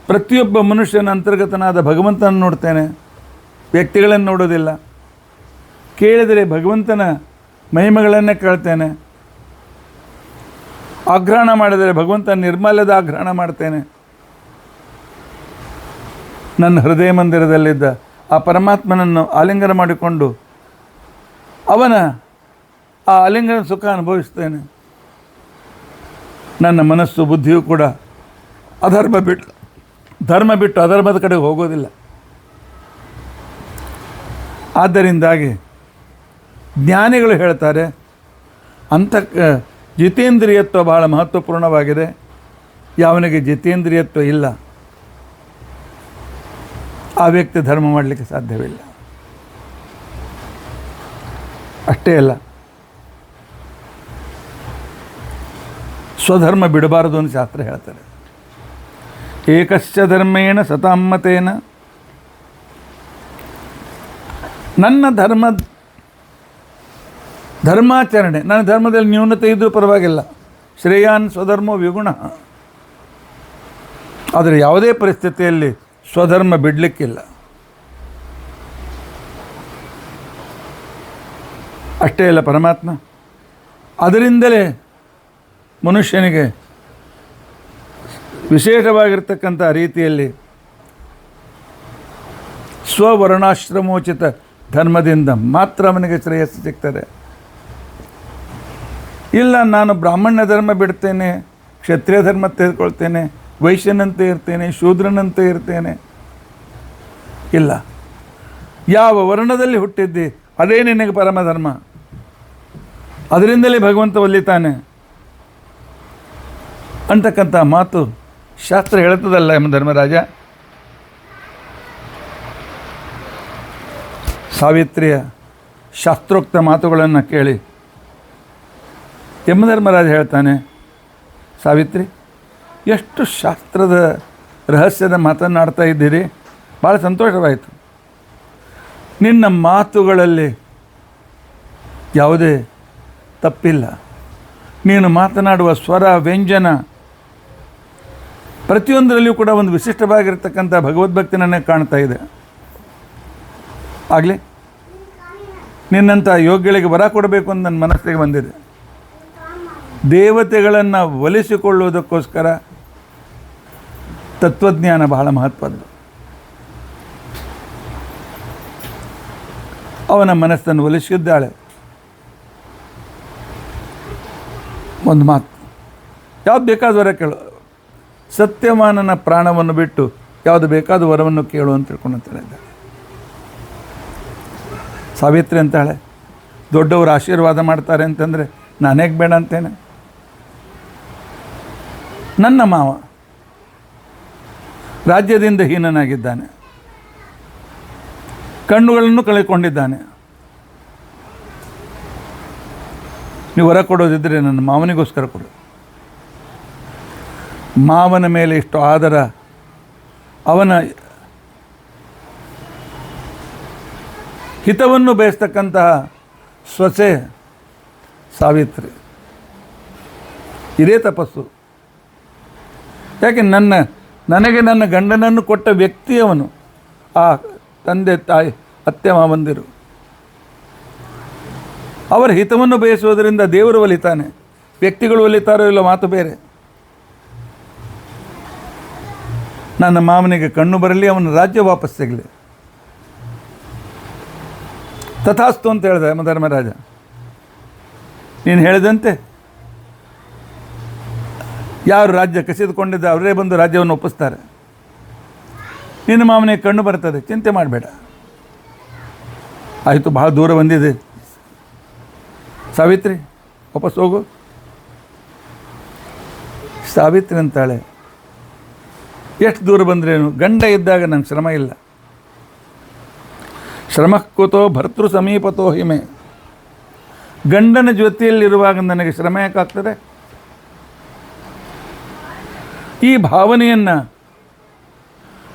ಪ್ರತಿಯೊಬ್ಬ ಮನುಷ್ಯನ ಅಂತರ್ಗತನಾದ ಭಗವಂತನ ನೋಡ್ತೇನೆ, ವ್ಯಕ್ತಿಗಳನ್ನು ನೋಡೋದಿಲ್ಲ. ಕೇಳಿದರೆ ಭಗವಂತನ ಮಹಿಮೆಗಳನ್ನೇ ಕೇಳ್ತೇನೆ. ಆಗ್ರಹಣ ಮಾಡಿದರೆ ಭಗವಂತನ ನಿರ್ಮಲ್ಯದ ಆಗ್ರಹಣ ಮಾಡ್ತೇನೆ. ನನ್ನ ಹೃದಯ ಮಂದಿರದಲ್ಲಿದ್ದ ಆ ಪರಮಾತ್ಮನನ್ನು ಆಲಿಂಗನ ಮಾಡಿಕೊಂಡು ಅವನ ಆ ಆಲಿಂಗನ ಸುಖ ಅನುಭವಿಸ್ತೇನೆ. ನನ್ನ ಮನಸ್ಸು ಬುದ್ಧಿಯೂ ಕೂಡ ಧರ್ಮ ಬಿಟ್ಟು ಅಧರ್ಮದ ಕಡೆಗೆ ಹೋಗೋದಿಲ್ಲ. ಆದ್ದರಿಂದಾಗಿ ಜ್ಞಾನಿಗಳು ಹೇಳ್ತಾರೆ, ಜಿತೇಂದ್ರಿಯತ್ವ ಬಹಳ ಮಹತ್ವಪೂರ್ಣವಾಗಿದೆ. ಯಾವನಿಗೆ ಜಿತೇಂದ್ರಿಯತ್ವ ಇಲ್ಲ ಆ ವ್ಯಕ್ತಿ ಧರ್ಮ ಮಾಡಲಿಕ್ಕೆ ಸಾಧ್ಯವಿಲ್ಲ. ಅಷ್ಟೇ ಅಲ್ಲ, ಸ್ವಧರ್ಮ ಬಿಡಬಾರದು ಅಂತ ಶಾಸ್ತ್ರ ಹೇಳ್ತಾರೆ. ಏಕಶ್ಚ ಧರ್ಮೇಣ ಸತಾಮ್ಮತೇನ, ನನ್ನ ಧರ್ಮಾಚರಣೆ, ನನ್ನ ಧರ್ಮದಲ್ಲಿ ನ್ಯೂನತೆ ಇದ್ದರೂ ಪರವಾಗಿಲ್ಲ, ಶ್ರೇಯಾನ್ ಸ್ವಧರ್ಮೋ ವಿಗುಣ. ಆದರೆ ಯಾವುದೇ ಪರಿಸ್ಥಿತಿಯಲ್ಲಿ ಸ್ವಧರ್ಮ ಬಿಡಲಿಕ್ಕಿಲ್ಲ. ಅಷ್ಟೇ ಅಲ್ಲ, ಪರಮಾತ್ಮ ಅದರಿಂದಲೇ ಮನುಷ್ಯನಿಗೆ ವಿಶೇಷವಾಗಿರ್ತಕ್ಕಂಥ ರೀತಿಯಲ್ಲಿ ಸ್ವವರ್ಣಾಶ್ರಮೋಚಿತ ಧರ್ಮದಿಂದ ಮಾತ್ರ ಅವನಿಗೆ ಶ್ರೇಯಸ್ಸು ಸಿಗ್ತದೆ. ಇಲ್ಲ, ನಾನು ಬ್ರಾಹ್ಮಣ್ಯ ಧರ್ಮ ಬಿಡ್ತೇನೆ, ಕ್ಷತ್ರಿಯ ಧರ್ಮ ತೆಗೆದುಕೊಳ್ತೇನೆ, ವೈಶ್ಯನಂತೆ ಇರ್ತೇನೆ, ಶೂದ್ರನಂತೆ ಇರ್ತೇನೆ, ಇಲ್ಲ. ಯಾವ ವರ್ಣದಲ್ಲಿ ಹುಟ್ಟಿದ್ದಿ ಅದೇ ನಿನಗೆ ಪರಮಧರ್ಮ, ಅದರಿಂದಲೇ ಭಗವಂತ ಒಲಿತಾನೆ ಅಂತಕ್ಕಂಥ ಮಾತು ಶಾಸ್ತ್ರ ಹೇಳ್ತದಲ್ಲ ಯಮಧರ್ಮರಾಜ. ಸಾವಿತ್ರಿಯ ಶಾಸ್ತ್ರೋಕ್ತ ಮಾತುಗಳನ್ನು ಕೇಳಿ ಯಮಧರ್ಮರಾಜ ಹೇಳ್ತಾನೆ, ಸಾವಿತ್ರಿ, ಎಷ್ಟು ಶಾಸ್ತ್ರದ ರಹಸ್ಯದ ಮಾತನ್ನಾಡ್ತಾ ಇದ್ದೀರಿ, ಭಾಳ ಸಂತೋಷವಾಯಿತು. ನಿನ್ನ ಮಾತುಗಳಲ್ಲಿ ಯಾವುದೇ ತಪ್ಪಿಲ್ಲ. ನೀನು ಮಾತನಾಡುವ ಸ್ವರ, ವ್ಯಂಜನ ಪ್ರತಿಯೊಂದರಲ್ಲಿಯೂ ಕೂಡ ಒಂದು ವಿಶಿಷ್ಟವಾಗಿರ್ತಕ್ಕಂಥ ಭಗವದ್ಭಕ್ತಿ ನನಗೆ ಕಾಣ್ತಾ ಇದೆ. ಆಗಲಿ, ನಿನ್ನಂಥ ಯೋಗ್ಯಗಳಿಗೆ ವರ ಕೊಡಬೇಕು ಅಂತ ನನ್ನ ಮನಸ್ಸಿಗೆ ಬಂದಿದೆ. ದೇವತೆಗಳನ್ನು ಒಲಿಸಿಕೊಳ್ಳುವುದಕ್ಕೋಸ್ಕರ ತತ್ವಜ್ಞಾನ ಬಹಳ ಮಹತ್ವದ್ದು. ಅವನ ಮನಸ್ಸನ್ನು ಒಲಿಸಿದ್ದಾಳೆ. ಒಂದು ಮಾತು, ಯಾವ್ದು ಬೇಕಾದ ವರ ಕೇಳು, ಸತ್ಯವಾನನ ಪ್ರಾಣವನ್ನು ಬಿಟ್ಟು ಯಾವುದು ಬೇಕಾದ ವರವನ್ನು ಕೇಳು ಅಂತ ತಿಳ್ಕೊಂಡು ಇದ್ದಾಳೆ. ಸಾವಿತ್ರಿ ಅಂತಾಳೆ, ದೊಡ್ಡವರು ಆಶೀರ್ವಾದ ಮಾಡ್ತಾರೆ ಅಂತಂದರೆ ನಾನೇಗೆ ಬೇಡ ಅಂತೇನೆ. ನನ್ನ ಮಾವ ರಾಜ್ಯದಿಂದ ಹೀನನಾಗಿದ್ದಾನೆ, ಕಣ್ಣುಗಳನ್ನು ಕಳೆದುಕೊಂಡಿದ್ದಾನೆ. ನೀವು ವರ ಕೊಡೋದಿದ್ದರೆ ನನ್ನ ಮಾವನಿಗೋಸ್ಕರ ಕೊಡು. ಮಾವನ ಮೇಲೆ ಇಷ್ಟು ಆದರ, ಅವನ ಹಿತವನ್ನು ಬಯಸ್ತಕ್ಕಂತಹ ಸೊಸೆ ಸಾವಿತ್ರಿ. ಇದೇ ತಪಸ್ಸು. ಯಾಕೆ ನನಗೆ ನನ್ನ ಗಂಡನನ್ನು ಕೊಟ್ಟ ವ್ಯಕ್ತಿಯವನು, ಆ ತಂದೆ ತಾಯಿ ಅತ್ತೆ ಮಾವಂದಿರು. ಅವರ ಹಿತವನ್ನು ಬಯಸುವುದರಿಂದ ದೇವರು ಒಲಿತಾನೆ. ವ್ಯಕ್ತಿಗಳು ಒಲಿತಾರೋ ಇಲ್ಲೋ ಮಾತು ಬೇರೆ. ನನ್ನ ಮಾವನಿಗೆ ಕಣ್ಣು ಬರಲಿ, ಅವನ ರಾಜ್ಯ ವಾಪಸ್ ಸಿಗಲಿ. ತಥಾಸ್ತು ಅಂತ ಹೇಳಿದೆ ಧರ್ಮರಾಜ. ನೀನು ಹೇಳಿದಂತೆ ಯಾರು ರಾಜ್ಯ ಕಸಿದುಕೊಂಡಿದ್ದ ಅವರೇ ಬಂದು ರಾಜ್ಯವನ್ನು ಒಪ್ಪಿಸ್ತಾರೆ. ನಿನ್ನ ಮಾವನಿಗೆ ಕಣ್ಣು ಬರ್ತದೆ, ಚಿಂತೆ ಮಾಡಬೇಡ. ಆಯಿತು, ಬಹಳ ದೂರ ಬಂದಿದೆ ಸಾವಿತ್ರಿ, ವಾಪಸ್ ಹೋಗು. ಸಾವಿತ್ರಿ ಅಂತಾಳೆ, ಎಷ್ಟು ದೂರ ಬಂದ್ರೇನು, ಗಂಡ ಇದ್ದಾಗ ನಂಗೆ ಶ್ರಮ ಇಲ್ಲ. ಶ್ರಮ ಕೂತೋ ಭರ್ತೃ ಸಮೀಪತೋ ಹಿಮೆ. ಗಂಡನ ಜೊತೆಯಲ್ಲಿರುವಾಗ ನನಗೆ ಶ್ರಮ ಯಾಕಾಗ್ತದೆ? ಈ ಭಾವನೆಯನ್ನು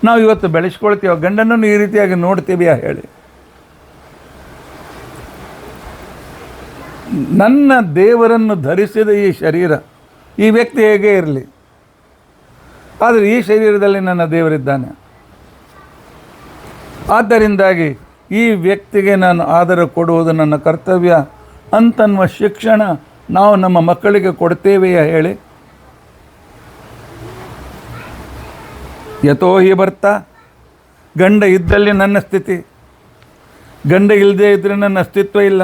ನಾವು ಇವತ್ತು ಬೆಳೆಸ್ಕೊಳ್ತೀವ. ಗಂಡನನ್ನು ಈ ರೀತಿಯಾಗಿ ನೋಡ್ತೀವಿಯಾ ಹೇಳಿ? ನನ್ನ ದೇವರನ್ನು ಧರಿಸಿದ ಈ ಶರೀರ, ಈ ವ್ಯಕ್ತಿ ಹೇಗೆ ಇರಲಿ, ಆದರೆ ಈ ಶರೀರದಲ್ಲಿ ನನ್ನ ದೇವರಿದ್ದಾನೆ. ಆದ್ದರಿಂದಾಗಿ ಈ ವ್ಯಕ್ತಿಗೆ ನಾನು ಆದರ ಕೊಡುವುದು ನನ್ನ ಕರ್ತವ್ಯ ಅಂತನ್ನುವ ಶಿಕ್ಷಣ ನಾವು ನಮ್ಮ ಮಕ್ಕಳಿಗೆ ಕೊಡ್ತೇವೆಯಾ ಹೇಳಿ? ಯಥೋ ಹಿ ಬರ್ತಾ, ಗಂಡ ಇದ್ದಲ್ಲಿ ನನ್ನ ಸ್ಥಿತಿ, ಗಂಡ ಇಲ್ಲದೇ ಇದ್ದರೆ ನನ್ನ ಅಸ್ತಿತ್ವ ಇಲ್ಲ.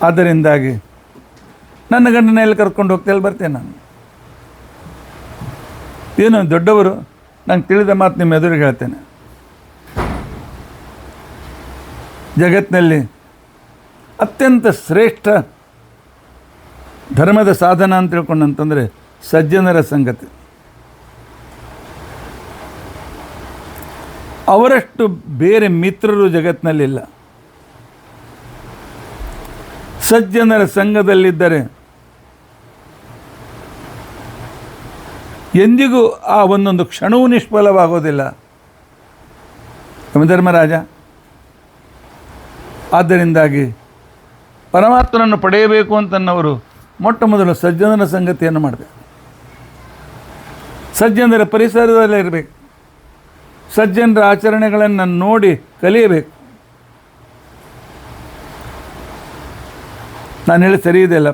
ಆದ್ದರಿಂದಾಗಿ ನನ್ನ ಗಂಡನ ಎಲ್ಲಿ ಕರ್ಕೊಂಡು ಹೋಗ್ತಾ ಬರ್ತೇನೆ ನಾನು. ಏನು ದೊಡ್ಡವರು, ನಂಗೆ ತಿಳಿದ ಮಾತು ನಿಮ್ಮ ಎದುರಿಗೆ ಹೇಳ್ತೇನೆ. ಜಗತ್ತಿನಲ್ಲಿ ಅತ್ಯಂತ ಶ್ರೇಷ್ಠ ಧರ್ಮದ ಸಾಧನ ಅಂತ ತಿಳ್ಕೊಂಡಂತಂದರೆ ಸಜ್ಜನರ ಸಂಗತಿ. ಅವರಷ್ಟು ಬೇರೆ ಮಿತ್ರರು ಜಗತ್ತಿನಲ್ಲಿಲ್ಲ. ಸಜ್ಜನರ ಸಂಘದಲ್ಲಿದ್ದರೆ ಎಂದಿಗೂ ಆ ಒಂದೊಂದು ಕ್ಷಣವೂ ನಿಷ್ಫಲವಾಗೋದಿಲ್ಲ. ಯಮಧರ್ಮರಾಜ, ಆದ್ದರಿಂದಾಗಿ ಪರಮಾತ್ಮನನ್ನು ಪಡೆಯಬೇಕು ಅಂತನ್ನವರು ಮೊಟ್ಟ ಮೊದಲು ಸಜ್ಜನರ ಸಂಗತಿಯನ್ನು ಮಾಡಬೇಕು. ಸಜ್ಜನರ ಪರಿಸರದಲ್ಲೇ ಇರಬೇಕು. ಸಜ್ಜನರ ಆಚರಣೆಗಳನ್ನು ನೋಡಿ ಕಲಿಯಬೇಕು. ನಾನು ಹೇಳಿ ಸರಿ ಇದೆಯಲ್ಲ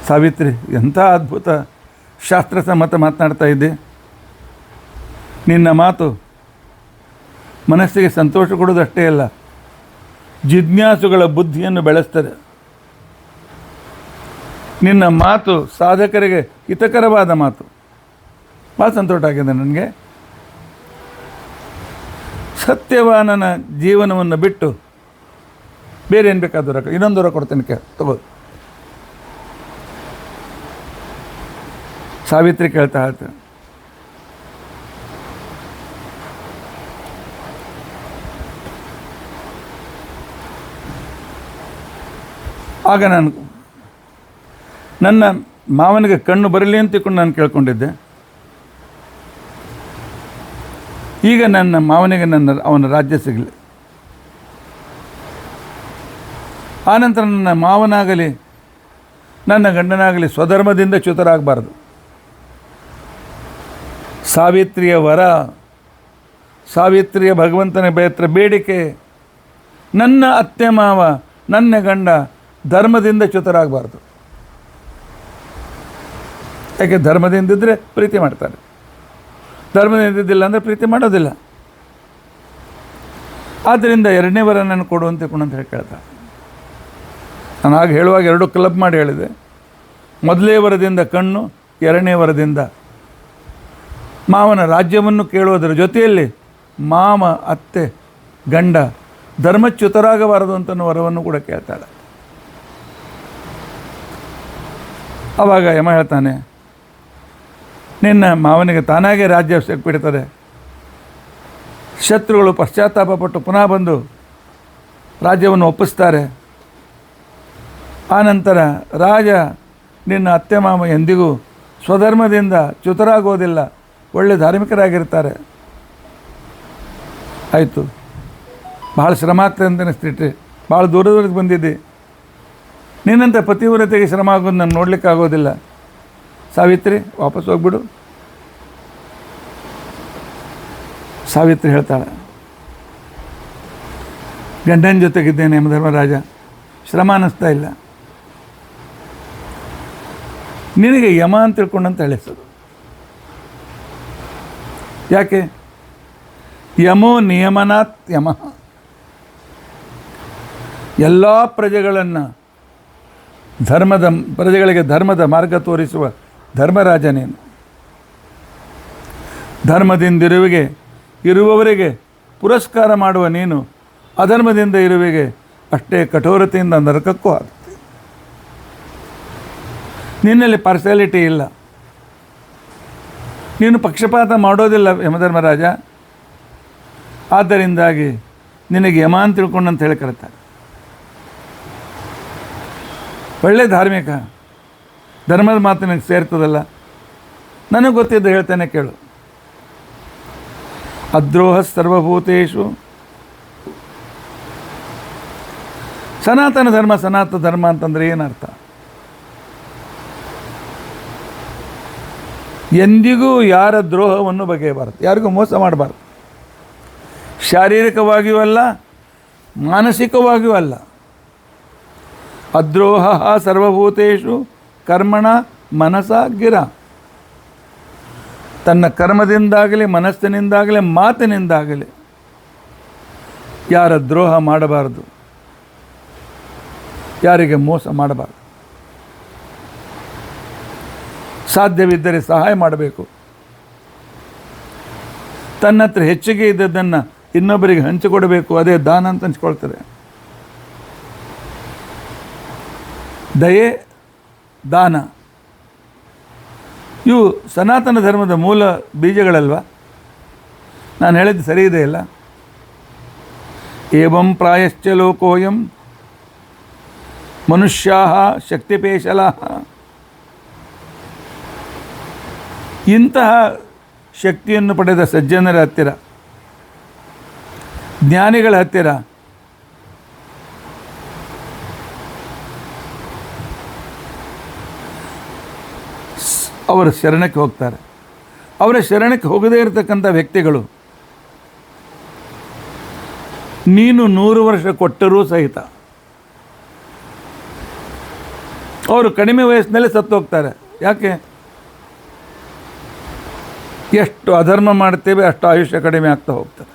ಸಾವಿತ್ರಿ? ಎಂಥ ಅದ್ಭುತ ಶಾಸ್ತ್ರಸಮ್ಮತ ಮಾತನಾಡ್ತಾ ಇದ್ದೆ. ನಿನ್ನ ಮಾತು ಮನಸ್ಸಿಗೆ ಸಂತೋಷ ಕೊಡೋದಷ್ಟೇ ಅಲ್ಲ, ಜಿಜ್ಞಾಸುಗಳ ಬುದ್ಧಿಯನ್ನು ಬೆಳೆಸ್ತದೆ. ನಿನ್ನ ಮಾತು ಸಾಧಕರಿಗೆ ಹಿತಕರವಾದ ಮಾತು. ಭಾಳ ಸಂತೋಷ ಆಗಿದೆ ನನಗೆ. ಸತ್ಯವಾನನ ಜೀವನವನ್ನು ಬಿಟ್ಟು ಬೇರೆ ಏನು ಬೇಕಾದವರ ಇನ್ನೊಂದು ವರ ಕೊಡ್ತೇನೆ, ತಗೋ. ಸಾವಿತ್ರಿ ಕೇಳ್ತಾ ಹೇಳ್ತಾರೆ, ಆಗ ನಾನು ನನ್ನ ಮಾವನಿಗೆ ಕಣ್ಣು ಬರಲಿ ಅಂತ ತಿಳ್ಕೊಂಡು ನಾನು ಕೇಳ್ಕೊಂಡಿದ್ದೆ. ಈಗ ನನ್ನ ಮಾವನಿಗೆ ಅವನ ರಾಜ್ಯ ಸಿಗಲಿ. ಆನಂತರ ನನ್ನ ಮಾವನಾಗಲಿ ನನ್ನ ಗಂಡನಾಗಲಿ ಸ್ವಧರ್ಮದಿಂದ ಚ್ಯುತರಾಗಬಾರ್ದು. ಸಾವಿತ್ರಿಯ ವರ ಸಾವಿತ್ರಿಯ ಭಗವಂತನ ಹತ್ರ ಬೇಡಿಕೆ, ನನ್ನ ಅತ್ತೆ ಮಾವ, ನನ್ನ ಗಂಡ ಧರ್ಮದಿಂದ ಚ್ಯುತರಾಗಬಾರ್ದು. ಯಾಕೆ ಧರ್ಮದಿಂದಿದ್ದರೆ ಪ್ರೀತಿ ಮಾಡ್ತಾರೆ, ಧರ್ಮದಿಂದಿದ್ದಿಲ್ಲ ಅಂದರೆ ಪ್ರೀತಿ ಮಾಡೋದಿಲ್ಲ. ಆದ್ದರಿಂದ ಎರಡನೇ ವರ ನಾನು ಕೊಡುವಂತೆ ಅಂತ ಹೇಳಿ ಕೇಳ್ತಾರೆ. ನಾನು ಆಗ ಹೇಳುವಾಗ 2 ಕ್ಲಬ್ ಮಾಡಿ ಹೇಳಿದೆ. ಮೊದಲೇ ವರದಿಂದ ಕಣ್ಣು, ಎರಡನೇ ವರದಿಂದ ಮಾವನ ರಾಜ್ಯವನ್ನು ಕೇಳುವುದರ ಜೊತೆಯಲ್ಲಿ ಮಾವ, ಅತ್ತೆ, ಗಂಡ ಧರ್ಮಚ್ಯುತರಾಗಬಾರದು ಅಂತ ವರವನ್ನು ಕೂಡ ಕೇಳ್ತಾಳೆ. ಆವಾಗ ಯಮ ಹೇಳ್ತಾನೆ, ನಿನ್ನ ಮಾವನಿಗೆ ತಾನಾಗೇ ರಾಜ್ಯ ಸಿಕ್ಬಿಡ್ತದೆ. ಶತ್ರುಗಳು ಪಶ್ಚಾತ್ತಾಪಪಟ್ಟು ಪುನಃ ಬಂದು ರಾಜ್ಯವನ್ನು ಒಪ್ಪಿಸ್ತಾರೆ. ಆನಂತರ ರಾಜ ನಿನ್ನ ಅತ್ತೆ ಮಾವ ಎಂದಿಗೂ ಸ್ವಧರ್ಮದಿಂದ ಚ್ಯುತರಾಗೋದಿಲ್ಲ, ಒಳ್ಳೆ ಧಾರ್ಮಿಕರಾಗಿರ್ತಾರೆ. ಆಯಿತು, ಭಾಳ ಶ್ರಮ ಆಗ್ತದೆ ಅಂತ ಅನಿಸ್ತಿಟ್ರಿ, ಭಾಳ ದೂರದವರೆಗೆ ಬಂದಿದ್ದೆ, ನಿನ್ನಂಥ ಪತಿವ್ರತೆಗೆ ಶ್ರಮ ಆಗೋದು ನಾನು ನೋಡಲಿಕ್ಕಾಗೋದಿಲ್ಲ. ಸಾವಿತ್ರಿ ವಾಪಸ್ ಹೋಗ್ಬಿಡು. ಸಾವಿತ್ರಿ ಹೇಳ್ತಾಳೆ, ಗಂಡನ ಜೊತೆಗಿದ್ದೇನೆ ಯಮಧರ್ಮರಾಜ, ಶ್ರಮ ಅನ್ನಿಸ್ತಾ ಇಲ್ಲ. ನಿನಗೆ ಯಮ ಅಂತ ತಿಳ್ಕೊಂಡಂತ ಹೇಳಿಸೋದು. ಯಾಕೆ? ಯಮೋ ನಿಯಮನಾತ್ ಯಮ. ಎಲ್ಲ ಪ್ರಜೆಗಳನ್ನು ಪ್ರಜೆಗಳಿಗೆ ಧರ್ಮದ ಮಾರ್ಗ ತೋರಿಸುವ ಧರ್ಮರಾಜ ನೀನು. ಇರುವವರಿಗೆ ಪುರಸ್ಕಾರ ಮಾಡುವ ನೀನು ಅಧರ್ಮದಿಂದ ಇರುವಿಗೆ ಅಷ್ಟೇ ಕಠೋರತೆಯಿಂದ ನರಕಕ್ಕೂ ಆಗ್ತದೆ. ನಿನ್ನಲ್ಲಿ ಪಾರ್ಶಾಲಿಟಿ ಇಲ್ಲ, ನೀನು ಪಕ್ಷಪಾತ ಮಾಡೋದಿಲ್ಲ ಯಮಧರ್ಮರಾಜ. ಆದ್ದರಿಂದಾಗಿ ನಿನಗೆ ಯಮ ಅಂತ ತಿಳ್ಕೊಂಡಂತ ಹೇಳಿ ಕರೀತಾರೆ. ಒಳ್ಳೆ ಧಾರ್ಮಿಕ, ಧರ್ಮದ ಮಾತು ನನಗೆ ಸೇರ್ತದಲ್ಲ. ನನಗೆ ಗೊತ್ತಿದ್ದು ಹೇಳ್ತೇನೆ ಕೇಳು. ಅದ್ರೋಹ ಸರ್ವಭೂತೇಷು ಸನಾತನ ಧರ್ಮ ಅಂತಂದರೆ ಏನರ್ಥ? ಎಂದಿಗೂ ಯಾರ ದ್ರೋಹವನ್ನು ಬಗೆಯಬಾರದು, ಯಾರಿಗೂ ಮೋಸ ಮಾಡಬಾರ್ದು. ಶಾರೀರಿಕವಾಗಿಯೂ ಅಲ್ಲ, ಮಾನಸಿಕವಾಗಿಯೂ ಅಲ್ಲ. ಅದ್ರೋಹ ಸರ್ವಭೂತೇಷು ಕರ್ಮಣ ಮನಸ ಗಿರ. ತನ್ನ ಕರ್ಮದಿಂದಾಗಲಿ, ಮನಸ್ಸಿನಿಂದಾಗಲಿ, ಮಾತಿನಿಂದಾಗಲಿ ಯಾರ ದ್ರೋಹ ಮಾಡಬಾರದು, ಯಾರಿಗೆ ಮೋಸ ಮಾಡಬಾರದು. ಸಾಧ್ಯವಿದ್ದರೆ ಸಹಾಯ ಮಾಡಬೇಕು. ತನ್ನ ಹತ್ರ ಹೆಚ್ಚಿಗೆ ಇದ್ದದ್ದನ್ನು ಇನ್ನೊಬ್ಬರಿಗೆ ಹಂಚಿಕೊಡಬೇಕು, ಅದೇ ದಾನ ಅಂತ ಹಂಚ್ಕೊಳ್ತಾರೆ. ದಯೆ, ದಾನ ಇವು ಸನಾತನ ಧರ್ಮದ ಮೂಲ ಬೀಜಗಳಲ್ವ? ನಾನು ಹೇಳಿದ್ದು ಸರಿ ಇದೆಯಲ್ಲ? ಏವಂ ಪ್ರಾಯಶ್ಚ ಲೋಕೋಯಂ ಮನುಷ್ಯಾ ಶಕ್ತಿಪೇಶಲಾ. ಇಂತಹ ಶಕ್ತಿಯನ್ನು ಪಡೆದ ಸಜ್ಜನರ ಹತ್ತಿರ, ಜ್ಞಾನಿಗಳ ಹತ್ತಿರ ಅವರ ಶರಣಕ್ಕೆ ಹೋಗ್ತಾರೆ. ಅವರ ಶರಣಕ್ಕೆ ಹೋಗದೇ ಇರತಕ್ಕಂಥ ವ್ಯಕ್ತಿಗಳು ನೀನು 100 ವರ್ಷ ಕೊಟ್ಟರೂ ಸಹಿತ ಅವರು ಕಡಿಮೆ ವಯಸ್ಸಿನಲ್ಲೇ ಸತ್ತು ಹೋಗ್ತಾರೆ. ಯಾಕೆ? ಎಷ್ಟು ಅಧರ್ಮ ಮಾಡ್ತೇವೆ ಅಷ್ಟು ಆಯುಷ್ಯ ಕಡಿಮೆ ಆಗ್ತಾ ಹೋಗ್ತದೆ.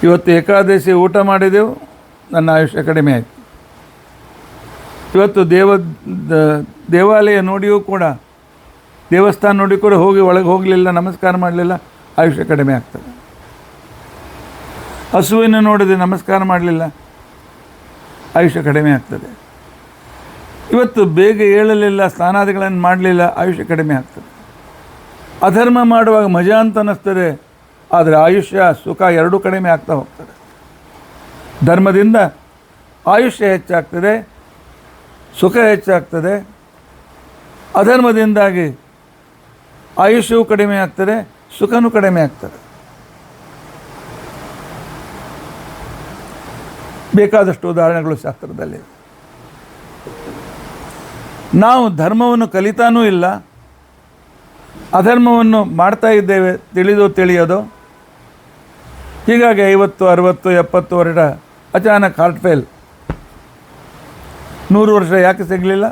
ಇವತ್ತು ಏಕಾದಶಿ ಊಟ ಮಾಡಿದೆವು, ನನ್ನ ಆಯುಷ್ಯ ಕಡಿಮೆ ಆಯಿತು. ಇವತ್ತು ದೇವಾಲಯ ನೋಡಿಯೂ ಕೂಡ, ದೇವಸ್ಥಾನ ನೋಡಿ ಕೂಡ ಒಳಗೆ ಹೋಗಲಿಲ್ಲ, ನಮಸ್ಕಾರ ಮಾಡಲಿಲ್ಲ, ಆಯುಷ್ಯ ಕಡಿಮೆ ಆಗ್ತದೆ. ಹಸುವಿನ ನೋಡಿದೆ, ನಮಸ್ಕಾರ ಮಾಡಲಿಲ್ಲ, ಆಯುಷ್ಯ ಕಡಿಮೆ ಆಗ್ತದೆ. ಇವತ್ತು ಬೇಗ ಏಳಲಿಲ್ಲ, ಸ್ನಾನಾದಿಗಳನ್ನು ಮಾಡಲಿಲ್ಲ, ಆಯುಷ್ಯ ಕಡಿಮೆ ಆಗ್ತದೆ. ಅಧರ್ಮ ಮಾಡುವಾಗ ಮಜಾ ಅಂತ ಅನ್ನಿಸ್ತದೆ, ಆದರೆ ಆಯುಷ್ಯ ಸುಖ ಎರಡೂ ಕಡಿಮೆ ಆಗ್ತಾ ಹೋಗ್ತದೆ. ಧರ್ಮದಿಂದ ಆಯುಷ್ಯ ಹೆಚ್ಚಾಗ್ತದೆ, ಸುಖ ಹೆಚ್ಚಾಗ್ತದೆ. ಅಧರ್ಮದಿಂದಾಗಿ ಆಯುಷ್ಯವೂ ಕಡಿಮೆ ಆಗ್ತದೆ, ಸುಖನೂ ಕಡಿಮೆ ಆಗ್ತದೆ. ಬೇಕಾದಷ್ಟು ಉದಾಹರಣೆಗಳು ಶಾಸ್ತ್ರದಲ್ಲಿ. ನಾವು ಧರ್ಮವನ್ನು ಕಲಿತಾನೂ ಇಲ್ಲ, ಅಧರ್ಮವನ್ನು ಮಾಡ್ತಾ ಇದ್ದೇವೆ, ತಿಳಿಯೋದು. ಹೀಗಾಗಿ 50, 60, 70 ವರ್ಷ ಅಚಾನಕ್ ಹಾರ್ಟ್ ಫೇಲ್. 100 ವರ್ಷ ಯಾಕೆ ಸಿಗಲಿಲ್ಲ?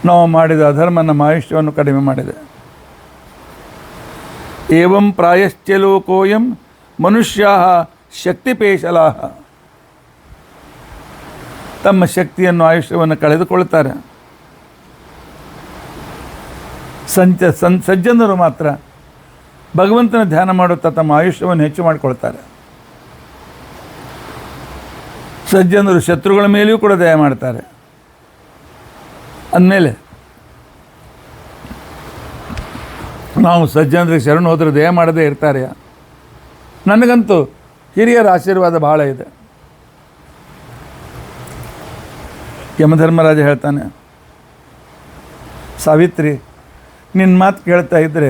ನಾವು ಮಾಡಿದ ಅಧರ್ಮ ನಮ್ಮ ಆಯುಷ್ಯವನ್ನು ಕಡಿಮೆ ಮಾಡಿದೆ. ಏವಂ ಪ್ರಾಯಶ್ಚ ಲೋಕೋಯಂ ಮನುಷ್ಯಾ ಶಕ್ತಿಪೇಶಲಾಹ. ತಮ್ಮ ಶಕ್ತಿಯನ್ನು, ಆಯುಷ್ಯವನ್ನು ಕಳೆದುಕೊಳ್ತಾರೆ. ಸಜ್ಜನರು ಮಾತ್ರ ಭಗವಂತನ ಧ್ಯಾನ ಮಾಡುತ್ತಾ ತಮ್ಮ ಆಯುಷ್ಯವನ್ನು ಹೆಚ್ಚು ಮಾಡಿಕೊಳ್ತಾರೆ. ಸಜ್ಜನರು ಶತ್ರುಗಳ ಮೇಲೆಯೂ ಕೂಡ ದಯ ಮಾಡ್ತಾರೆ. ಅಂದಮೇಲೆ ನಾವು ಸಜ್ಜನರಿಗೆ ಶರಣು ಹೋದರೆ ದಯ ಮಾಡದೇ ಇರ್ತಾರೆ? ನನಗಂತೂ ಹಿರಿಯರ ಆಶೀರ್ವಾದ ಭಾಳ ಇದೆ. ಯಮಧರ್ಮರಾಜ ಹೇಳ್ತಾನೆ, ಸಾವಿತ್ರಿ, ನಿನ್ನ ಮಾತು ಕೇಳ್ತಾ ಇದ್ದರೆ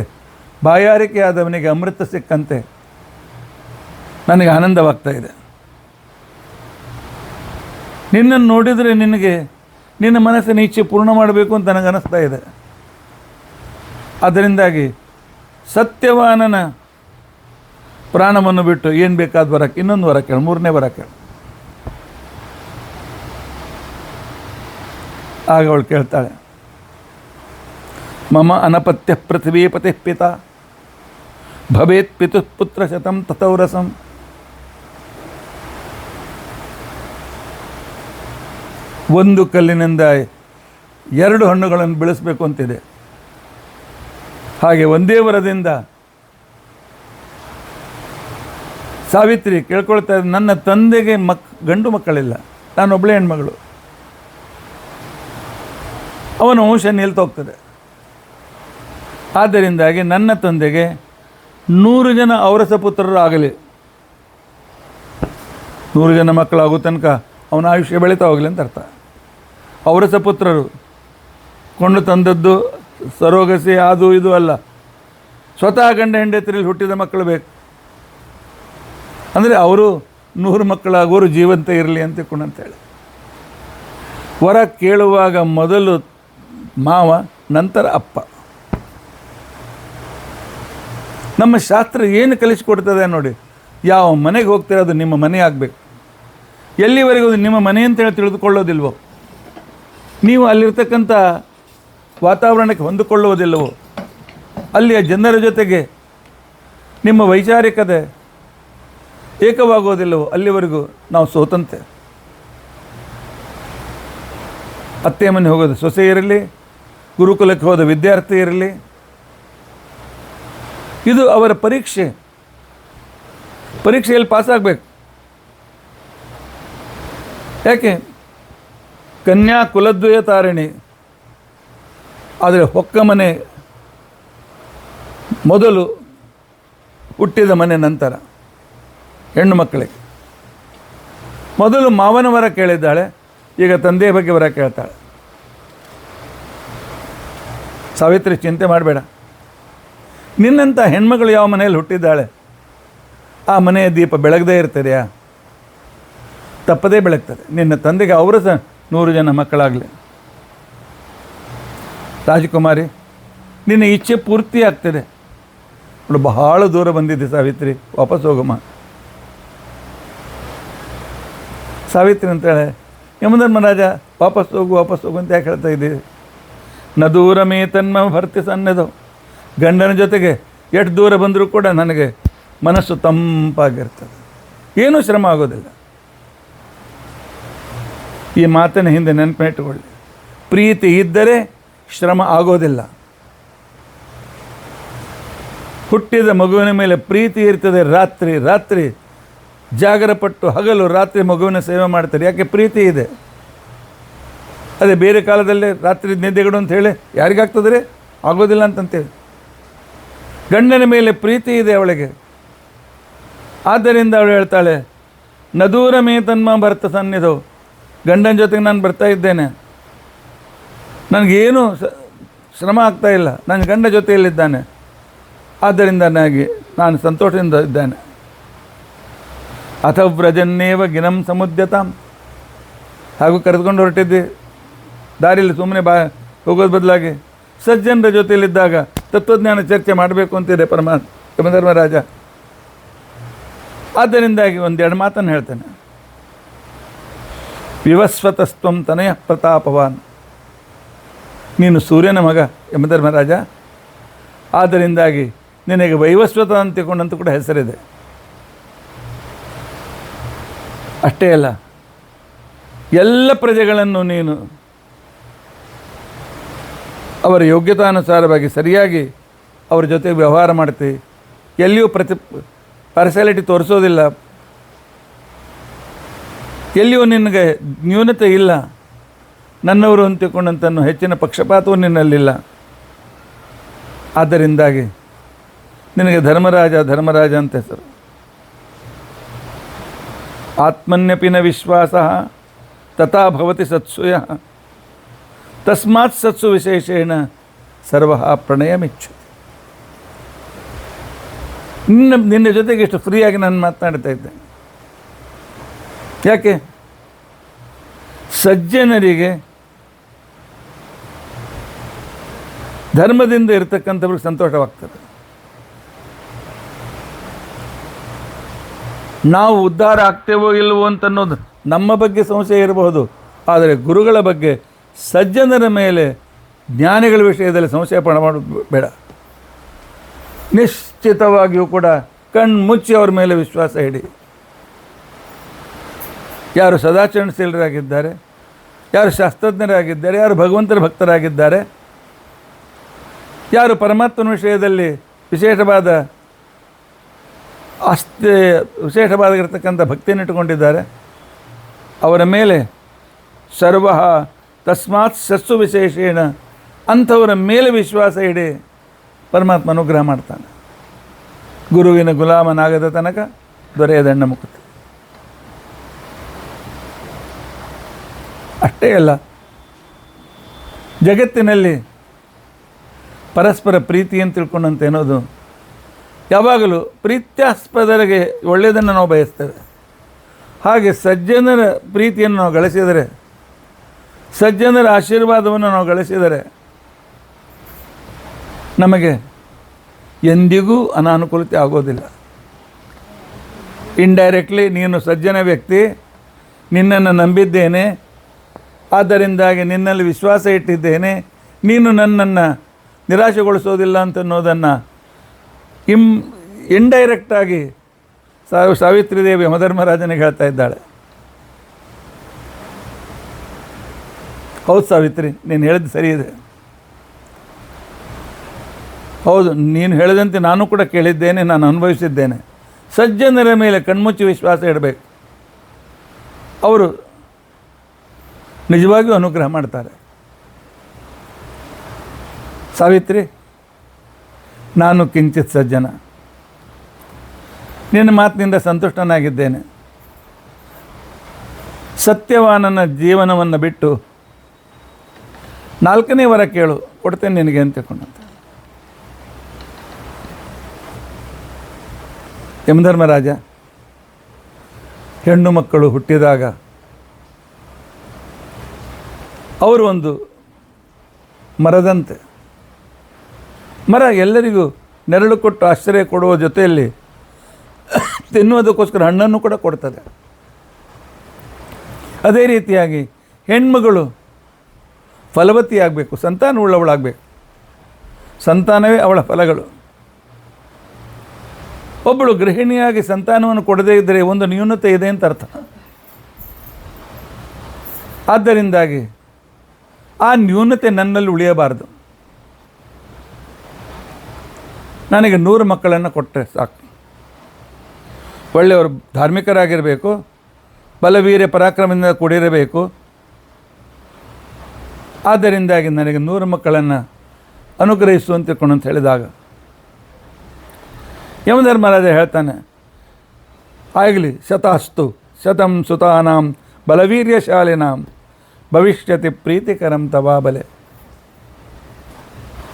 ಬಾಯಾರಿಕೆ ಆದವನಿಗೆ ಅಮೃತ ಸಿಕ್ಕಂತೆ ನನಗೆ ಆನಂದವಾಗ್ತಾ ಇದೆ. ನಿನ್ನನ್ನು ನೋಡಿದರೆ ನಿನ್ನ ಮನಸ್ಸಿನ ಇಚ್ಛೆ ಪೂರ್ಣ ಮಾಡಬೇಕು ಅಂತ ನನಗೆ ಅನ್ನಿಸ್ತಾ ಇದೆ. ಅದರಿಂದಾಗಿ ಸತ್ಯವಾನನ ಪ್ರಾಣವನ್ನು ಬಿಟ್ಟು ಏನು ಬೇಕಾದ ವರಕ್ಕೆ ಇನ್ನೊಂದು ವರ ಕೇಳು, 3ನೇ ವರ ಕೇಳು. ಆಗ ಅವಳು ಕೇಳ್ತಾಳೆ, ಮಮ ಅನಪತ್ಯ ಪೃಥ್ವೀಪತಿ ಪಿತಾ ಭವೇತ್ ಪಿತುಪುತ್ರ ಶತಂ ತಥೌರಸಂ. ಒಂದು ಕಲ್ಲಿನಿಂದ 2 ಹಣ್ಣುಗಳನ್ನು ಬೆಳೆಸಬೇಕು ಅಂತಿದೆ. ಹಾಗೆ ಒಂದೇ ವರದಿಂದ ಸಾವಿತ್ರಿ ಕೇಳ್ಕೊಳ್ತಾ ಇದ್ದ, ನನ್ನ ತಂದೆಗೆ ಗಂಡು ಮಕ್ಕಳಿಲ್ಲ, ನಾನೊಬ್ಬಳೇ ಹೆಣ್ಮಗಳು, ಅವನ ವಂಶ ನಿಲ್ತೋಗ್ತದೆ. ಆದ್ದರಿಂದಾಗಿ ನನ್ನ ತಂದೆಗೆ 100 ಜನ ಔರಸ ಪುತ್ರರು ಆಗಲಿ, 100 ಜನ ಮಕ್ಕಳಾಗೋ ತನಕ ಅವನ ಆಯುಷ್ಯ ಬೆಳೀತಾ ಹೋಗಲಿ ಅಂತ ಅರ್ಥ. ಔರಸ ಪುತ್ರರು ಕೊಂಡು ತಂದದ್ದು ಸರೋಗಸಿ ಅದು ಇದು ಅಲ್ಲ, ಸ್ವತಃ ಗಂಡ ಹೆಂಡತಿರಲ್ಲಿ ಹುಟ್ಟಿದ ಮಕ್ಕಳು ಬೇಕು. ಅಂದರೆ ಅವರು 100 ಮಕ್ಕಳಾಗೋರು ಜೀವಂತ ಇರಲಿ ಅಂತ ಅಂತೇಳಿ ವರ ಕೇಳುವಾಗ ಮೊದಲು ಮಾವ, ನಂತರ ಅಪ್ಪ. ನಮ್ಮ ಶಾಸ್ತ್ರ ಏನು ಕಲಿಸಿಕೊಡ್ತದೆ ನೋಡಿ, ಯಾವ ಮನೆಗೆ ಹೋಗ್ತೀರ ಅದು ನಿಮ್ಮ ಮನೆ ಆಗಬೇಕು. ಎಲ್ಲಿವರೆಗೂ ನಿಮ್ಮ ಮನೆ ಅಂತೇಳಿ ತಿಳಿದುಕೊಳ್ಳೋದಿಲ್ವೋ, ನೀವು ಅಲ್ಲಿರ್ತಕ್ಕಂಥ ವಾತಾವರಣಕ್ಕೆ ಹೊಂದಿಕೊಳ್ಳುವುದಿಲ್ಲವೋ, ಅಲ್ಲಿಯ ಜನರ ಜೊತೆಗೆ ನಿಮ್ಮ ವೈಚಾರಿಕತೆ ಏಕವಾಗೋದಿಲ್ಲವೋ, ಅಲ್ಲಿವರೆಗೂ ನಾವು ಸೋತಂತೆ. ಅತ್ತೆ ಮನೆ ಹೋಗೋದು ಸೊಸೆ ಇರಲಿ, ಗುರುಕುಲಕ್ಕೆ ಹೋದ ವಿದ್ಯಾರ್ಥಿ ಇರಲಿ, ಇದು ಅವರ ಪರೀಕ್ಷೆಯಲ್ಲಿ ಪಾಸಾಗಬೇಕು. ಯಾಕೆ? ಕನ್ಯಾ ಕುಲದ್ವಯ ತಾರಿಣಿ. ಆದರೆ ಹೊಕ್ಕ ಮನೆ ಮೊದಲು, ಹುಟ್ಟಿದ ಮನೆ ನಂತರ. ಹೆಣ್ಣು ಮಕ್ಕಳಿಗೆ ಮೊದಲು ಮಾವನ ವರ ಕೇಳಿದ್ದಾಳೆ, ಈಗ ತಂದೆಯ ಬಗ್ಗೆ ವರ ಕೇಳ್ತಾಳೆ. ಸಾವಿತ್ರಿ, ಚಿಂತೆ ಮಾಡಬೇಡ. ನಿನ್ನಂಥ ಹೆಣ್ಮಗಳು ಯಾವ ಮನೆಯಲ್ಲಿ ಹುಟ್ಟಿದ್ದಾಳೆ, ಆ ಮನೆಯ ದೀಪ ಬೆಳಗದೇ ಇರ್ತದೆಯಾ? ತಪ್ಪದೇ ಬೆಳಗ್ತದೆ. ನಿನ್ನ ತಂದೆಗೆ ಅವರು ಸಹ 100 ಜನ ಮಕ್ಕಳಾಗಲಿ. ರಾಜಕುಮಾರಿ, ನಿನ್ನ ಇಚ್ಛೆ ಪೂರ್ತಿ ಆಗ್ತದೆ. ಅವಳು ಬಹಳ ದೂರ ಬಂದಿದ್ದೆ ಸಾವಿತ್ರಿ, ವಾಪಸ್ ಹೋಗಮ್ಮ. ಸಾವಿತ್ರಿ ಅಂತೇಳೆ, ಯಮಧರ್ಮರಾಜ ವಾಪಸ್ ಹೋಗು ಅಂತ ಯಾಕೆ ಹೇಳ್ತಾ ಇದ್ದೀವಿ? ನ ದೂರ ಮೇ ತನ್ಮ ಭರ್ತಿ ಸನ್ನದು. ಗಂಡನ ಜೊತೆಗೆ ಎಷ್ಟು ದೂರ ಬಂದರೂ ಕೂಡ ನನಗೆ ಮನಸ್ಸು ತಂಪಾಗಿರ್ತದೆ, ಏನೂ ಶ್ರಮ ಆಗೋದಿಲ್ಲ. ಈ ಮಾತಿನ ಹಿಂದೆ ನೆನಪಿಟ್ಟುಕೊಳ್ಳಿ, ಪ್ರೀತಿ ಇದ್ದರೆ ಶ್ರಮ ಆಗೋದಿಲ್ಲ. ಹುಟ್ಟಿದ ಮಗುವಿನ ಮೇಲೆ ಪ್ರೀತಿ ಇರ್ತದೆ. ರಾತ್ರಿ ಜಾಗರಪಟ್ಟು ಹಗಲು ರಾತ್ರಿ ಮಗುವಿನ ಸೇವೆ ಮಾಡ್ತಾರೆ. ಯಾಕೆ? ಪ್ರೀತಿ ಇದೆ. ಅದೇ ಬೇರೆ ಕಾಲದಲ್ಲೇ ರಾತ್ರಿ ನಿದ್ದೆಗಳು ಅಂತ ಹೇಳಿ ಯಾರಿಗಾಗ್ತದೆ? ಆಗೋದಿಲ್ಲ ಅಂತಂತೇಳಿ. ಗಂಡನ ಮೇಲೆ ಪ್ರೀತಿ ಇದೆ ಅವಳಿಗೆ. ಆದ್ದರಿಂದ ಅವಳು ಹೇಳ್ತಾಳೆ, ನದೂರ ಮೇ ತನ್ಮ ಭರ್ತ ಸನ್ನಿಧೋ. ಗಂಡನ ಜೊತೆಗೆ ನಾನು ಬರ್ತಾ ಇದ್ದೇನೆ, ನನಗೇನು ಶ್ರಮ ಆಗ್ತಾ ಇಲ್ಲ, ನನ್ನ ಗಂಡ ಜೊತೆಯಲ್ಲಿದ್ದಾನೆ, ಆದ್ದರಿಂದ ನಾನು ಸಂತೋಷದಿಂದ ಇದ್ದೇನೆ. ಅಥವ್ರಜನ್ನೇವ ಗಿನಂ ಸಮುದ್ಯತಾಂ. ಹಾಗೂ ಕರೆದುಕೊಂಡು ಹೊರಟಿದ್ದೆ, ದಾರಿಯಲ್ಲಿ ಸುಮ್ಮನೆ ಹೋಗೋದು ಬದಲಾಗಿ ಸಜ್ಜನರ ಜೊತೆಯಲ್ಲಿದ್ದಾಗ ತತ್ವಜ್ಞಾನ ಚರ್ಚೆ ಮಾಡಬೇಕು ಅಂತಿದೆ ಯಮಧರ್ಮರಾಜ. ಆದ್ದರಿಂದಾಗಿ ಒಂದೆರಡು ಮಾತನ್ನು ಹೇಳ್ತೇನೆ. ವಿವಸ್ವತಸ್ತ್ವಂ ತನಯ ಪ್ರತಾಪವಾನ್. ನೀನು ಸೂರ್ಯನ ಮಗ ಯಮಧರ್ಮರಾಜ, ಆದ್ದರಿಂದಾಗಿ ನಿನಗೆ ವೈವಸ್ವತ ಅಂತಿಕೊಂಡಂತ ಕೂಡ ಹೆಸರಿದೆ. ಅಷ್ಟೇ ಅಲ್ಲ, ಎಲ್ಲ ಪ್ರಜೆಗಳನ್ನು ನೀನು ಅವರ ಯೋಗ್ಯತಾನುಸಾರವಾಗಿ ಸರಿಯಾಗಿ ಅವರ ಜೊತೆ ವ್ಯವಹಾರ ಮಾಡ್ತಿ. ಎಲ್ಲಿಯೂ ಪಾರ್ಸಾಲಿಟಿ ತೋರಿಸೋದಿಲ್ಲ, ಎಲ್ಲಿಯೂ ನಿನಗೆ ನ್ಯೂನತೆ ಇಲ್ಲ. ನನ್ನವರು ಅಂತಿಕೊಂಡಂತನ್ನು ಹೆಚ್ಚಿನ ಪಕ್ಷಪಾತವೂ ನಿನ್ನಲ್ಲಿಲ್ಲ. ಆದ್ದರಿಂದಾಗಿ ನಿನಗೆ ಧರ್ಮರಾಜ ಅಂತ ಹೆಸರು. ಆತ್ಮನ್ಯಪಿನ ವಿಶ್ವಾಸ ತಥಾ ಭವತಿ ಸತ್ಸುಯ ತಸ್ಮಾತ್ ಸತ್ಸು ವಿಶೇಷೇಣ ಸರ್ವ ಪ್ರಣಯಮಿಚ್ಛು. ನಿನ್ನ ಜೊತೆಗೆ ಎಷ್ಟು ಫ್ರೀಯಾಗಿ ನಾನು ಮಾತನಾಡ್ತಾ ಇದ್ದೆ. ಯಾಕೆ? ಸಜ್ಜನರಿಗೆ ಧರ್ಮದಿಂದ ಇರತಕ್ಕಂಥವ್ರಿಗೆ ಸಂತೋಷವಾಗ್ತದೆ. ನಾವು ಉದ್ಧಾರ ಆಗ್ತೇವೋ ಇಲ್ವೋ ಅಂತನ್ನೋದು ನಮ್ಮ ಬಗ್ಗೆ ಸಂಶಯ ಇರಬಹುದು, ಆದರೆ ಗುರುಗಳ ಬಗ್ಗೆ, ಸಜ್ಜನರ ಮೇಲೆ, ಜ್ಞಾನಿಗಳ ವಿಷಯದಲ್ಲಿ ಸಂಶಯ ಮಾಡೋದು ಬೇಡ. ನಿಶ್ಚಿತವಾಗಿಯೂ ಕೂಡ ಕಣ್ಮುಚ್ಚಿ ಅವ್ರ ಮೇಲೆ ವಿಶ್ವಾಸ ಇಡಿ. ಯಾರು ಸದಾಚರಣಶೀಲರಾಗಿದ್ದಾರೆ, ಯಾರು ಶಾಸ್ತ್ರಜ್ಞರಾಗಿದ್ದಾರೆ, ಯಾರು ಭಗವಂತನ ಭಕ್ತರಾಗಿದ್ದಾರೆ, ಯಾರು ಪರಮಾತ್ಮನ ವಿಷಯದಲ್ಲಿ ವಿಶೇಷವಾಗಿರ್ತಕ್ಕಂಥ ಭಕ್ತಿಯನ್ನು ಇಟ್ಟುಕೊಂಡಿದ್ದಾರೆ, ಅವರ ಮೇಲೆ ಸರ್ವ ತಸ್ಮಾತ್ ಸಸ್ಸು ವಿಶೇಷೇಣ, ಅಂಥವರ ಮೇಲೆ ವಿಶ್ವಾಸ ಇಡಿ. ಪರಮಾತ್ಮ ಅನುಗ್ರಹ ಮಾಡ್ತಾನೆ. ಗುರುವಿನ ಗುಲಾಮನಾಗದ ತನಕ ದೊರೆಯದಣ್ಣ ಮುಕ್ತಿ. ಅಷ್ಟೇ ಅಲ್ಲ, ಜಗತ್ತಿನಲ್ಲಿ ಪರಸ್ಪರ ಪ್ರೀತಿ ಅಂತ ತಿಳ್ಕೊಂಡಂತೆ ಅನ್ನೋದು ಯಾವಾಗಲೂ ಪ್ರೀತ್ಯಾಸ್ಪದರಿಗೆ ಒಳ್ಳೆಯದನ್ನು ನಾವು ಬಯಸ್ತೇವೆ. ಹಾಗೆ ಸಜ್ಜನರ ಪ್ರೀತಿಯನ್ನು ನಾವು ಗಳಿಸಿದರೆ, ಸಜ್ಜನರ ಆಶೀರ್ವಾದವನ್ನು ನಾವು ಗಳಿಸಿದರೆ ನಮಗೆ ಎಂದಿಗೂ ಅನಾನುಕೂಲತೆ ಆಗೋದಿಲ್ಲ. ಇಂಡೈರೆಕ್ಟ್ಲಿ ನೀನು ಸಜ್ಜನ ವ್ಯಕ್ತಿ, ನಿನ್ನನ್ನು ನಂಬಿದ್ದೇನೆ, ಆದ್ದರಿಂದಾಗಿ ನಿನ್ನಲ್ಲಿ ವಿಶ್ವಾಸ ಇಟ್ಟಿದ್ದೇನೆ, ನೀನು ನನ್ನನ್ನು ನಿರಾಶೆಗೊಳಿಸೋದಿಲ್ಲ ಅಂತನ್ನೋದನ್ನು ಇಂಡೈರೆಕ್ಟಾಗಿ ಸಾವಿತ್ರಿ ದೇವಿ ಯಮಧರ್ಮರಾಜನಿಗೆ ಹೇಳ್ತಾ ಇದ್ದಾಳೆ. ಹೌದು ಸಾವಿತ್ರಿ, ನೀನು ಹೇಳಿದ್ದು ಸರಿ ಇದೆ. ಹೌದು, ನೀನು ಹೇಳಿದಂತೆ ನಾನು ಕೂಡ ಕೇಳಿದ್ದೇನೆ, ನಾನು ಅನುಭವಿಸಿದ್ದೇನೆ. ಸಜ್ಜನರ ಮೇಲೆ ಕಣ್ಮುಚ್ಚಿ ವಿಶ್ವಾಸ ಇಡಬೇಕು. ಅವರು ನಿಜವಾಗಿಯೂ ಅನುಗ್ರಹ ಮಾಡ್ತಾರೆ. ಸಾವಿತ್ರಿ, ನಾನು ಕಿಂಚಿತ್ ಸಜ್ಜನ, ನಿನ್ನ ಮಾತಿನಿಂದ ಸಂತುಷ್ಟನಾಗಿದ್ದೇನೆ. ಸತ್ಯವಾನನ ಜೀವನವನ್ನು ಬಿಟ್ಟು 4ನೇ ವರ ಕೇಳು, ಕೊಡ್ತೇನೆ ನಿನಗೆ ಅಂತ ತಿಳ್ಕೊಂಡಂತೆ. ಯಮಧರ್ಮರಾಜ ಹೆಣ್ಣು ಮಕ್ಕಳು ಹುಟ್ಟಿದಾಗ ಅವರು ಒಂದು ಮರದಂತೆ. ಮರ ಎಲ್ಲರಿಗೂ ನೆರಳು ಕೊಟ್ಟು ಆಶ್ರಯ ಕೊಡುವ ಜೊತೆಯಲ್ಲಿ ತಿನ್ನುವುದಕ್ಕೋಸ್ಕರ ಹಣ್ಣನ್ನು ಕೂಡ ಕೊಡ್ತದೆ. ಅದೇ ರೀತಿಯಾಗಿ ಹೆಣ್ಮಗಳು ಫಲವತಿಯಾಗಬೇಕು, ಸಂತಾನವುಳ್ಳವಳಾಗಬೇಕು. ಸಂತಾನವೇ ಅವಳ ಫಲಗಳು. ಒಬ್ಬಳು ಗೃಹಿಣಿಯಾಗಿ ಸಂತಾನವನ್ನು ಕೊಡದೇ ಇದ್ದರೆ ಒಂದು ನ್ಯೂನತೆ ಇದೆ ಅಂತ ಅರ್ಥ. ಆದ್ದರಿಂದಾಗಿ ಆ ನ್ಯೂನತೆ ನನ್ನಲ್ಲಿ ಉಳಿಯಬಾರದು. ನನಗೆ 100 ಮಕ್ಕಳನ್ನು ಕೊಟ್ಟರೆ ಸಾಕು. ಒಳ್ಳೆಯವರು ಧಾರ್ಮಿಕರಾಗಿರಬೇಕು, ಬಲವೀರ್ಯ ಪರಾಕ್ರಮದಿಂದ ಕೂಡಿರಬೇಕು. ಆದ್ದರಿಂದಾಗಿ ನನಗೆ 100 ಮಕ್ಕಳನ್ನು ಅನುಗ್ರಹಿಸು ಅಂತ ತಿಳ್ಕೊಂಡು ಅಂತ ಹೇಳಿದಾಗ ಯಮಧರ್ಮರಾಜ ಹೇಳ್ತಾನೆ, ಆಗಲಿ, ಶತಾಸ್ತು ಶತಂ ಸುತಾನಾಂ ಬಲವೀರ್ಯಶಾಲಿನಾಂ ಭವಿಷ್ಯತಿ ಪ್ರೀತಿಕರಂ ತವಾ ಬಲೆ.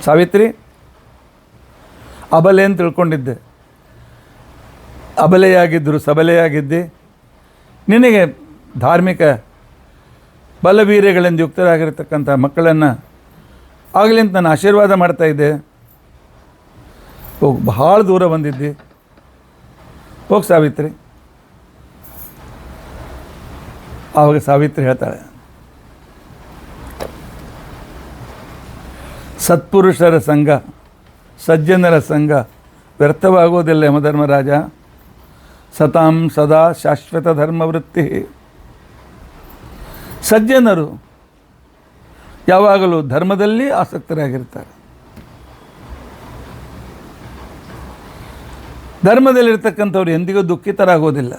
ಸಾವಿತ್ರಿ, ಅಬಲೆ ಅಂತ ತಿಳ್ಕೊಂಡಿದ್ದೆ, ಅಬಲೆಯಾಗಿದ್ದರು ಸಬಲೆಯಾಗಿದ್ದೆ. ನಿನಗೆ ಧಾರ್ಮಿಕ ಬಲವೀರ್ಯಗಳಿಂದ ಯುಕ್ತರಾಗಿರ್ತಕ್ಕಂಥ ಮಕ್ಕಳನ್ನು ಆಗಲಿ ಅಂತ ನಾನು ಆಶೀರ್ವಾದ ಮಾಡ್ತಾಯಿದ್ದೆ. ಹೋಗಿ ಭಾಳ ದೂರ ಬಂದಿದ್ದಿ, ಹೋಗಿ ಸಾವಿತ್ರಿ. ಆವಾಗ ಸಾವಿತ್ರಿ ಹೇಳ್ತಾಳೆ, ಸತ್ಪುರುಷರ ಸಂಘ, ಸಜ್ಜನರ ಸಂಘ ವ್ಯರ್ಥವಾಗುವುದಿಲ್ಲ ಯಮಧರ್ಮರಾಜ. ಸತಾಂ ಸದಾ ಶಾಶ್ವತ ಧರ್ಮವೃತ್ತಿ. ಸಜ್ಜನರು ಯಾವಾಗಲೂ ಧರ್ಮದಲ್ಲಿ ಆಸಕ್ತರಾಗಿರ್ತಾರೆ. ಧರ್ಮದಲ್ಲಿರ್ತಕ್ಕಂಥವ್ರು ಎಂದಿಗೂ ದುಃಖಿತರಾಗೋದಿಲ್ಲ.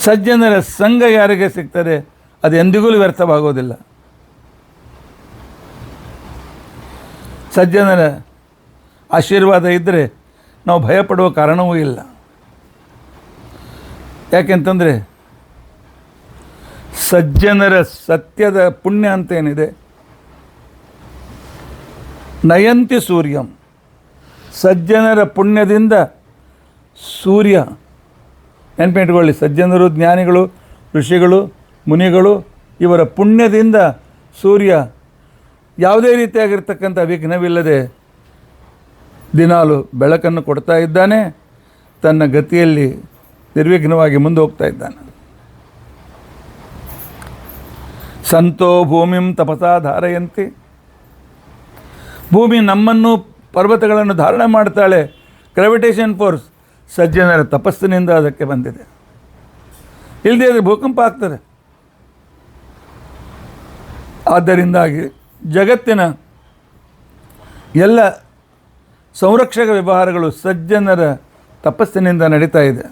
ಸಜ್ಜನರ ಸಂಘ ಯಾರಿಗೆ ಸಿಗ್ತದೆ ಅದು ಎಂದಿಗೂ ವ್ಯರ್ಥವಾಗೋದಿಲ್ಲ. ಸಜ್ಜನರ ಆಶೀರ್ವಾದ ಇದ್ದರೆ ನಾವು ಭಯಪಡುವ ಕಾರಣವೂ ಇಲ್ಲ. ಯಾಕೆಂತಂದರೆ ಸಜ್ಜನರ ಸತ್ಯದ ಪುಣ್ಯ ಅಂತೇನಿದೆ, ನಯಂತಿ ಸೂರ್ಯಂ. ಸಜ್ಜನರ ಪುಣ್ಯದಿಂದ ಸೂರ್ಯ, ನೆನಪಿಟ್ಕೊಳ್ಳಿ, ಸಜ್ಜನರು, ಜ್ಞಾನಿಗಳು, ಋಷಿಗಳು, ಮುನಿಗಳು, ಇವರ ಪುಣ್ಯದಿಂದ ಸೂರ್ಯ ಯಾವುದೇ ರೀತಿಯಾಗಿರ್ತಕ್ಕಂಥ ವಿಘ್ನವಿಲ್ಲದೆ ದಿನಾಲು ಬೆಳಕನ್ನು ಕೊಡ್ತಾ ಇದ್ದಾನೆ. ತನ್ನ ಗತಿಯಲ್ಲಿ ನಿರ್ವಿಘ್ನವಾಗಿ ಮುಂದೆ ಹೋಗ್ತಾ ಇದ್ದಾನೆ. ಸಂತೋ ಭೂಮಿಂ ತಪಸಾ ಧಾರಯಂತಿ. ಭೂಮಿ ನಮ್ಮನ್ನು, ಪರ್ವತಗಳನ್ನು ಧಾರಣೆ ಮಾಡ್ತಾಳೆ. ಗ್ರಾವಿಟೇಷನ್ ಫೋರ್ಸ್ ಸಜ್ಜನರ ತಪಸ್ಸಿನಿಂದ ಅದಕ್ಕೆ ಬಂದಿದೆ. ಇಲ್ಲದೆ ಅದು ಭೂಕಂಪ ಆಗ್ತದೆ. ಆದ್ದರಿಂದಾಗಿ ಜಗತ್ತಿನ ಎಲ್ಲ ಸಂರಕ್ಷಕ ವ್ಯವಹಾರಗಳು ಸಜ್ಜನರ ತಪಸ್ಸಿನಿಂದ ನಡೀತಾ ಇದೆ.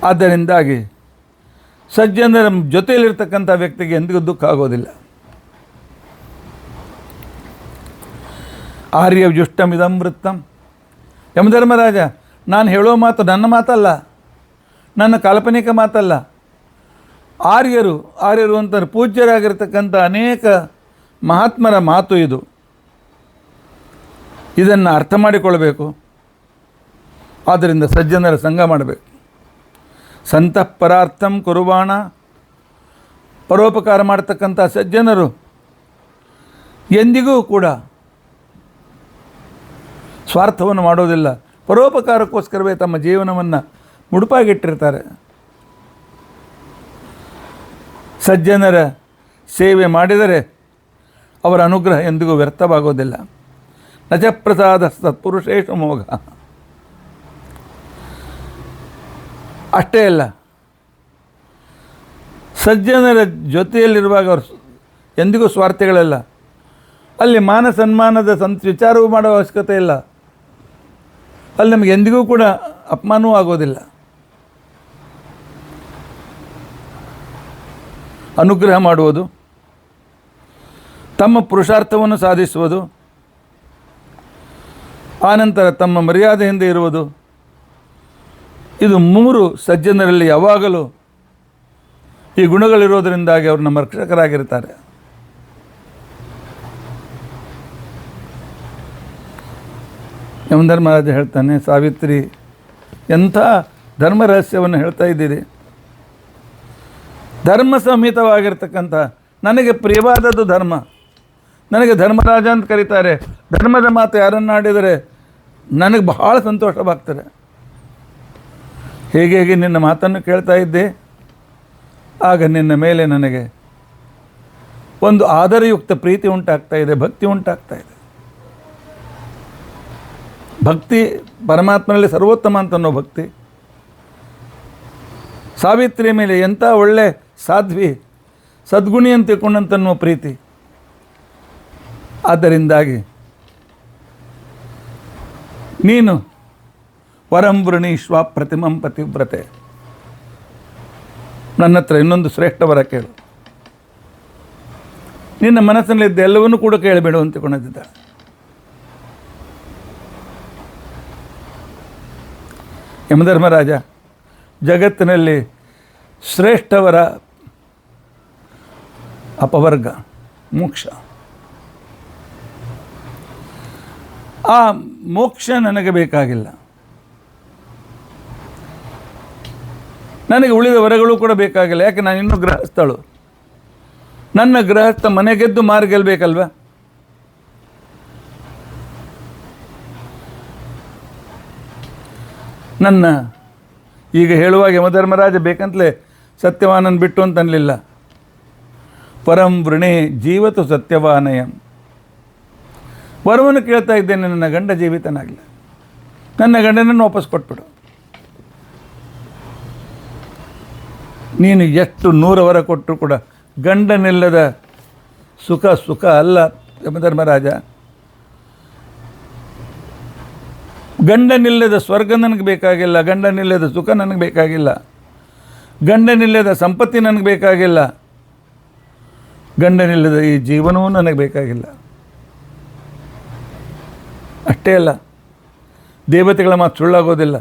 ಆದ್ದರಿಂದಾಗಿ ಸಜ್ಜನರ ಜೊತೆಯಲ್ಲಿರ್ತಕ್ಕಂಥ ವ್ಯಕ್ತಿಗೆ ಎಂದಿಗೂ ದುಃಖ ಆಗೋದಿಲ್ಲ. ಆರ್ಯವ್ಯುಷ್ಟಮಿದಂ ವೃತ್ತಂ. ಯಮಧರ್ಮರಾಜ, ನಾನು ಹೇಳೋ ಮಾತು ನನ್ನ ಮಾತಲ್ಲ, ನನ್ನ ಕಾಲ್ಪನಿಕ ಮಾತಲ್ಲ. ಆರ್ಯರು ಅಂತ ಪೂಜ್ಯರಾಗಿರ್ತಕ್ಕಂಥ ಅನೇಕ ಮಹಾತ್ಮರ ಮಾತು ಇದು. ಇದನ್ನು ಅರ್ಥ ಮಾಡಿಕೊಳ್ಬೇಕು. ಆದ್ದರಿಂದ ಸಜ್ಜನರ ಸಂಘ ಮಾಡಬೇಕು. ಸಂತಃ ಪರಾರ್ಥಂ ಕುರುವಾಣ. ಪರೋಪಕಾರ ಮಾಡ್ತಕ್ಕಂಥ ಸಜ್ಜನರು ಎಂದಿಗೂ ಕೂಡ ಸ್ವಾರ್ಥವನ್ನು ಮಾಡೋದಿಲ್ಲ. ಪರೋಪಕಾರಕ್ಕೋಸ್ಕರವೇ ತಮ್ಮ ಜೀವನವನ್ನು ಮುಡುಪಾಗಿಟ್ಟಿರ್ತಾರೆ. ಸಜ್ಜನರ ಸೇವೆ ಮಾಡಿದರೆ ಅವರ ಅನುಗ್ರಹ ಎಂದಿಗೂ ವ್ಯರ್ಥವಾಗೋದಿಲ್ಲ. ನಚ ಪ್ರಸಾದ ಸತ್ಪುರುಷೇಷು ಮೋಘ. ಅಷ್ಟೇ ಅಲ್ಲ, ಸಜ್ಜನರ ಜೊತೆಯಲ್ಲಿರುವಾಗ ಅವರು ಎಂದಿಗೂ ಸ್ವಾರ್ಥಿಗಳಲ್ಲ. ಅಲ್ಲಿ ಮಾನ ಸನ್ಮಾನದ ವಿಚಾರವೂ ಮಾಡೋ ಅವಶ್ಯಕತೆ ಇಲ್ಲ. ಅಲ್ಲಿ ನಮಗೆ ಎಂದಿಗೂ ಕೂಡ ಅಪಮಾನವೂ ಆಗೋದಿಲ್ಲ. ಅನುಗ್ರಹ ಮಾಡುವುದು, ತಮ್ಮ ಪುರುಷಾರ್ಥವನ್ನು ಸಾಧಿಸುವುದು, ಆನಂತರ ತಮ್ಮ ಮರ್ಯಾದೆಯಿಂದ ಇರುವುದು, ಇದು ಮೂರು ಸಜ್ಜನರಲ್ಲಿ ಯಾವಾಗಲೂ ಈ ಗುಣಗಳಿರೋದರಿಂದಾಗಿ ಅವರು ನಮ್ಮ ರಕ್ಷಕರಾಗಿರ್ತಾರೆ. ಯಮಧರ್ಮರಾಜ ಹೇಳ್ತಾನೆ, ಸಾವಿತ್ರಿ, ಎಂಥ ಧರ್ಮ ರಹಸ್ಯವನ್ನು ಹೇಳ್ತಾ ಇದ್ದೀರಿ. ಧರ್ಮ ಸಂಹಿತವಾಗಿರ್ತಕ್ಕಂಥ ನನಗೆ ಪ್ರಿಯವಾದದ್ದು ಧರ್ಮ. ನನಗೆ ಧರ್ಮರಾಜ ಅಂತ ಕರೀತಾರೆ. ಧರ್ಮದ ಮಾತು ಯಾರನ್ನಾಡಿದರೆ ನನಗೆ ಬಹಳ ಸಂತೋಷವಾಗ್ತದೆ. ಹೇಗೆ ನಿನ್ನ ಮಾತನ್ನು ಕೇಳ್ತಾ ಇದ್ದೆ, ಆಗ ನಿನ್ನ ಮೇಲೆ ನನಗೆ ಒಂದು ಆದರಯುಕ್ತ ಪ್ರೀತಿ ಉಂಟಾಗ್ತಾ ಇದೆ, ಭಕ್ತಿ ಉಂಟಾಗ್ತಾ ಇದೆ. ಭಕ್ತಿ ಪರಮಾತ್ಮನಲ್ಲಿ ಸರ್ವೋತ್ತಮ ಅಂತನ್ನೋ ಭಕ್ತಿ. ಸಾವಿತ್ರಿ ಮೇಲೆ ಎಂಥ ಒಳ್ಳೆ ಸಾಧ್ವಿ, ಸದ್ಗುಣಿ ಅಂತ ತಿಳ್ಕೊಂಡಂತನ್ನೋ ಪ್ರೀತಿ. ಆದ್ದರಿಂದಾಗಿ ನೀನು ವರಂ ವೃಣೀಶ್ವ ಪ್ರತಿಮಂ ಪತಿವ್ರತೆ. ನನ್ನ ಹತ್ರ ಇನ್ನೊಂದು ಶ್ರೇಷ್ಠ ವರ ಕೇಳು. ನಿನ್ನ ಮನಸ್ಸಿನಲ್ಲಿದ್ದ ಎಲ್ಲವನ್ನೂ ಕೂಡ ಕೇಳಬೇಡು ಅಂತ ತಿಳ್ಕೊಂಡಿದ್ದಾಳೆ. ಯಮಧರ್ಮರಾಜ, ಜಗತ್ತಿನಲ್ಲಿ ಶ್ರೇಷ್ಠವರ ಅಪವರ್ಗ ಮೋಕ್ಷ. ಆ ಮೋಕ್ಷ ನನಗೆ ಬೇಕಾಗಿಲ್ಲ. ನನಗೆ ಉಳಿದ ವರಗಳು ಕೂಡ ಬೇಕಾಗಿಲ್ಲ. ಯಾಕೆ ನಾನು ಇನ್ನೂ ಗೃಹಸ್ಥಳು. ನನ್ನ ಗೃಹಸ್ಥ ಮನೆ ಗೆದ್ದು ಮಾರು ಗೆಲ್ಲಬೇಕಲ್ವ? ನನ್ನ ಈಗ ಹೇಳುವಾಗ ಯಮಧರ್ಮರಾಜ ಬೇಕಂತಲೇ ಸತ್ಯವಾನನ್ ಬಿಟ್ಟು ಅಂತ ಅನ್ನಲಿಲ್ಲ. ಪರಂ ವೃಣೆ ಜೀವತು ಸತ್ಯವಾನಯಂ. ವರವನ್ನು ಕೇಳ್ತಾ ಇದ್ದೇನೆ, ನನ್ನ ಗಂಡ ಜೀವಿತನಾಗಲಿ, ನನ್ನ ಗಂಡನನ್ನು ವಾಪಸ್ ಕೊಟ್ಬಿಡು. ನೀನು ಎಷ್ಟು 100 ವರ ಕೊಟ್ಟರು ಕೂಡ ಗಂಡನಿಲ್ಲದ ಸುಖ ಅಲ್ಲ ಯಮಧರ್ಮರಾಜ. ಗಂಡನಿಲ್ಲದ ಸ್ವರ್ಗ ನನಗೆ ಬೇಕಾಗಿಲ್ಲ, ಗಂಡನಿಲ್ಲದ ಸುಖ ನನಗೆ ಬೇಕಾಗಿಲ್ಲ, ಗಂಡನಿಲ್ಲದ ಸಂಪತ್ತಿ ನನಗೆ ಬೇಕಾಗಿಲ್ಲ, ಗಂಡನಿಲ್ಲದ ಈ ಜೀವನವೂ ನನಗೆ ಬೇಕಾಗಿಲ್ಲ. ಅಷ್ಟೇ ಅಲ್ಲ, ದೇವತೆಗಳ ಮಾತು ಸುಳ್ಳಾಗೋದಿಲ್ಲ.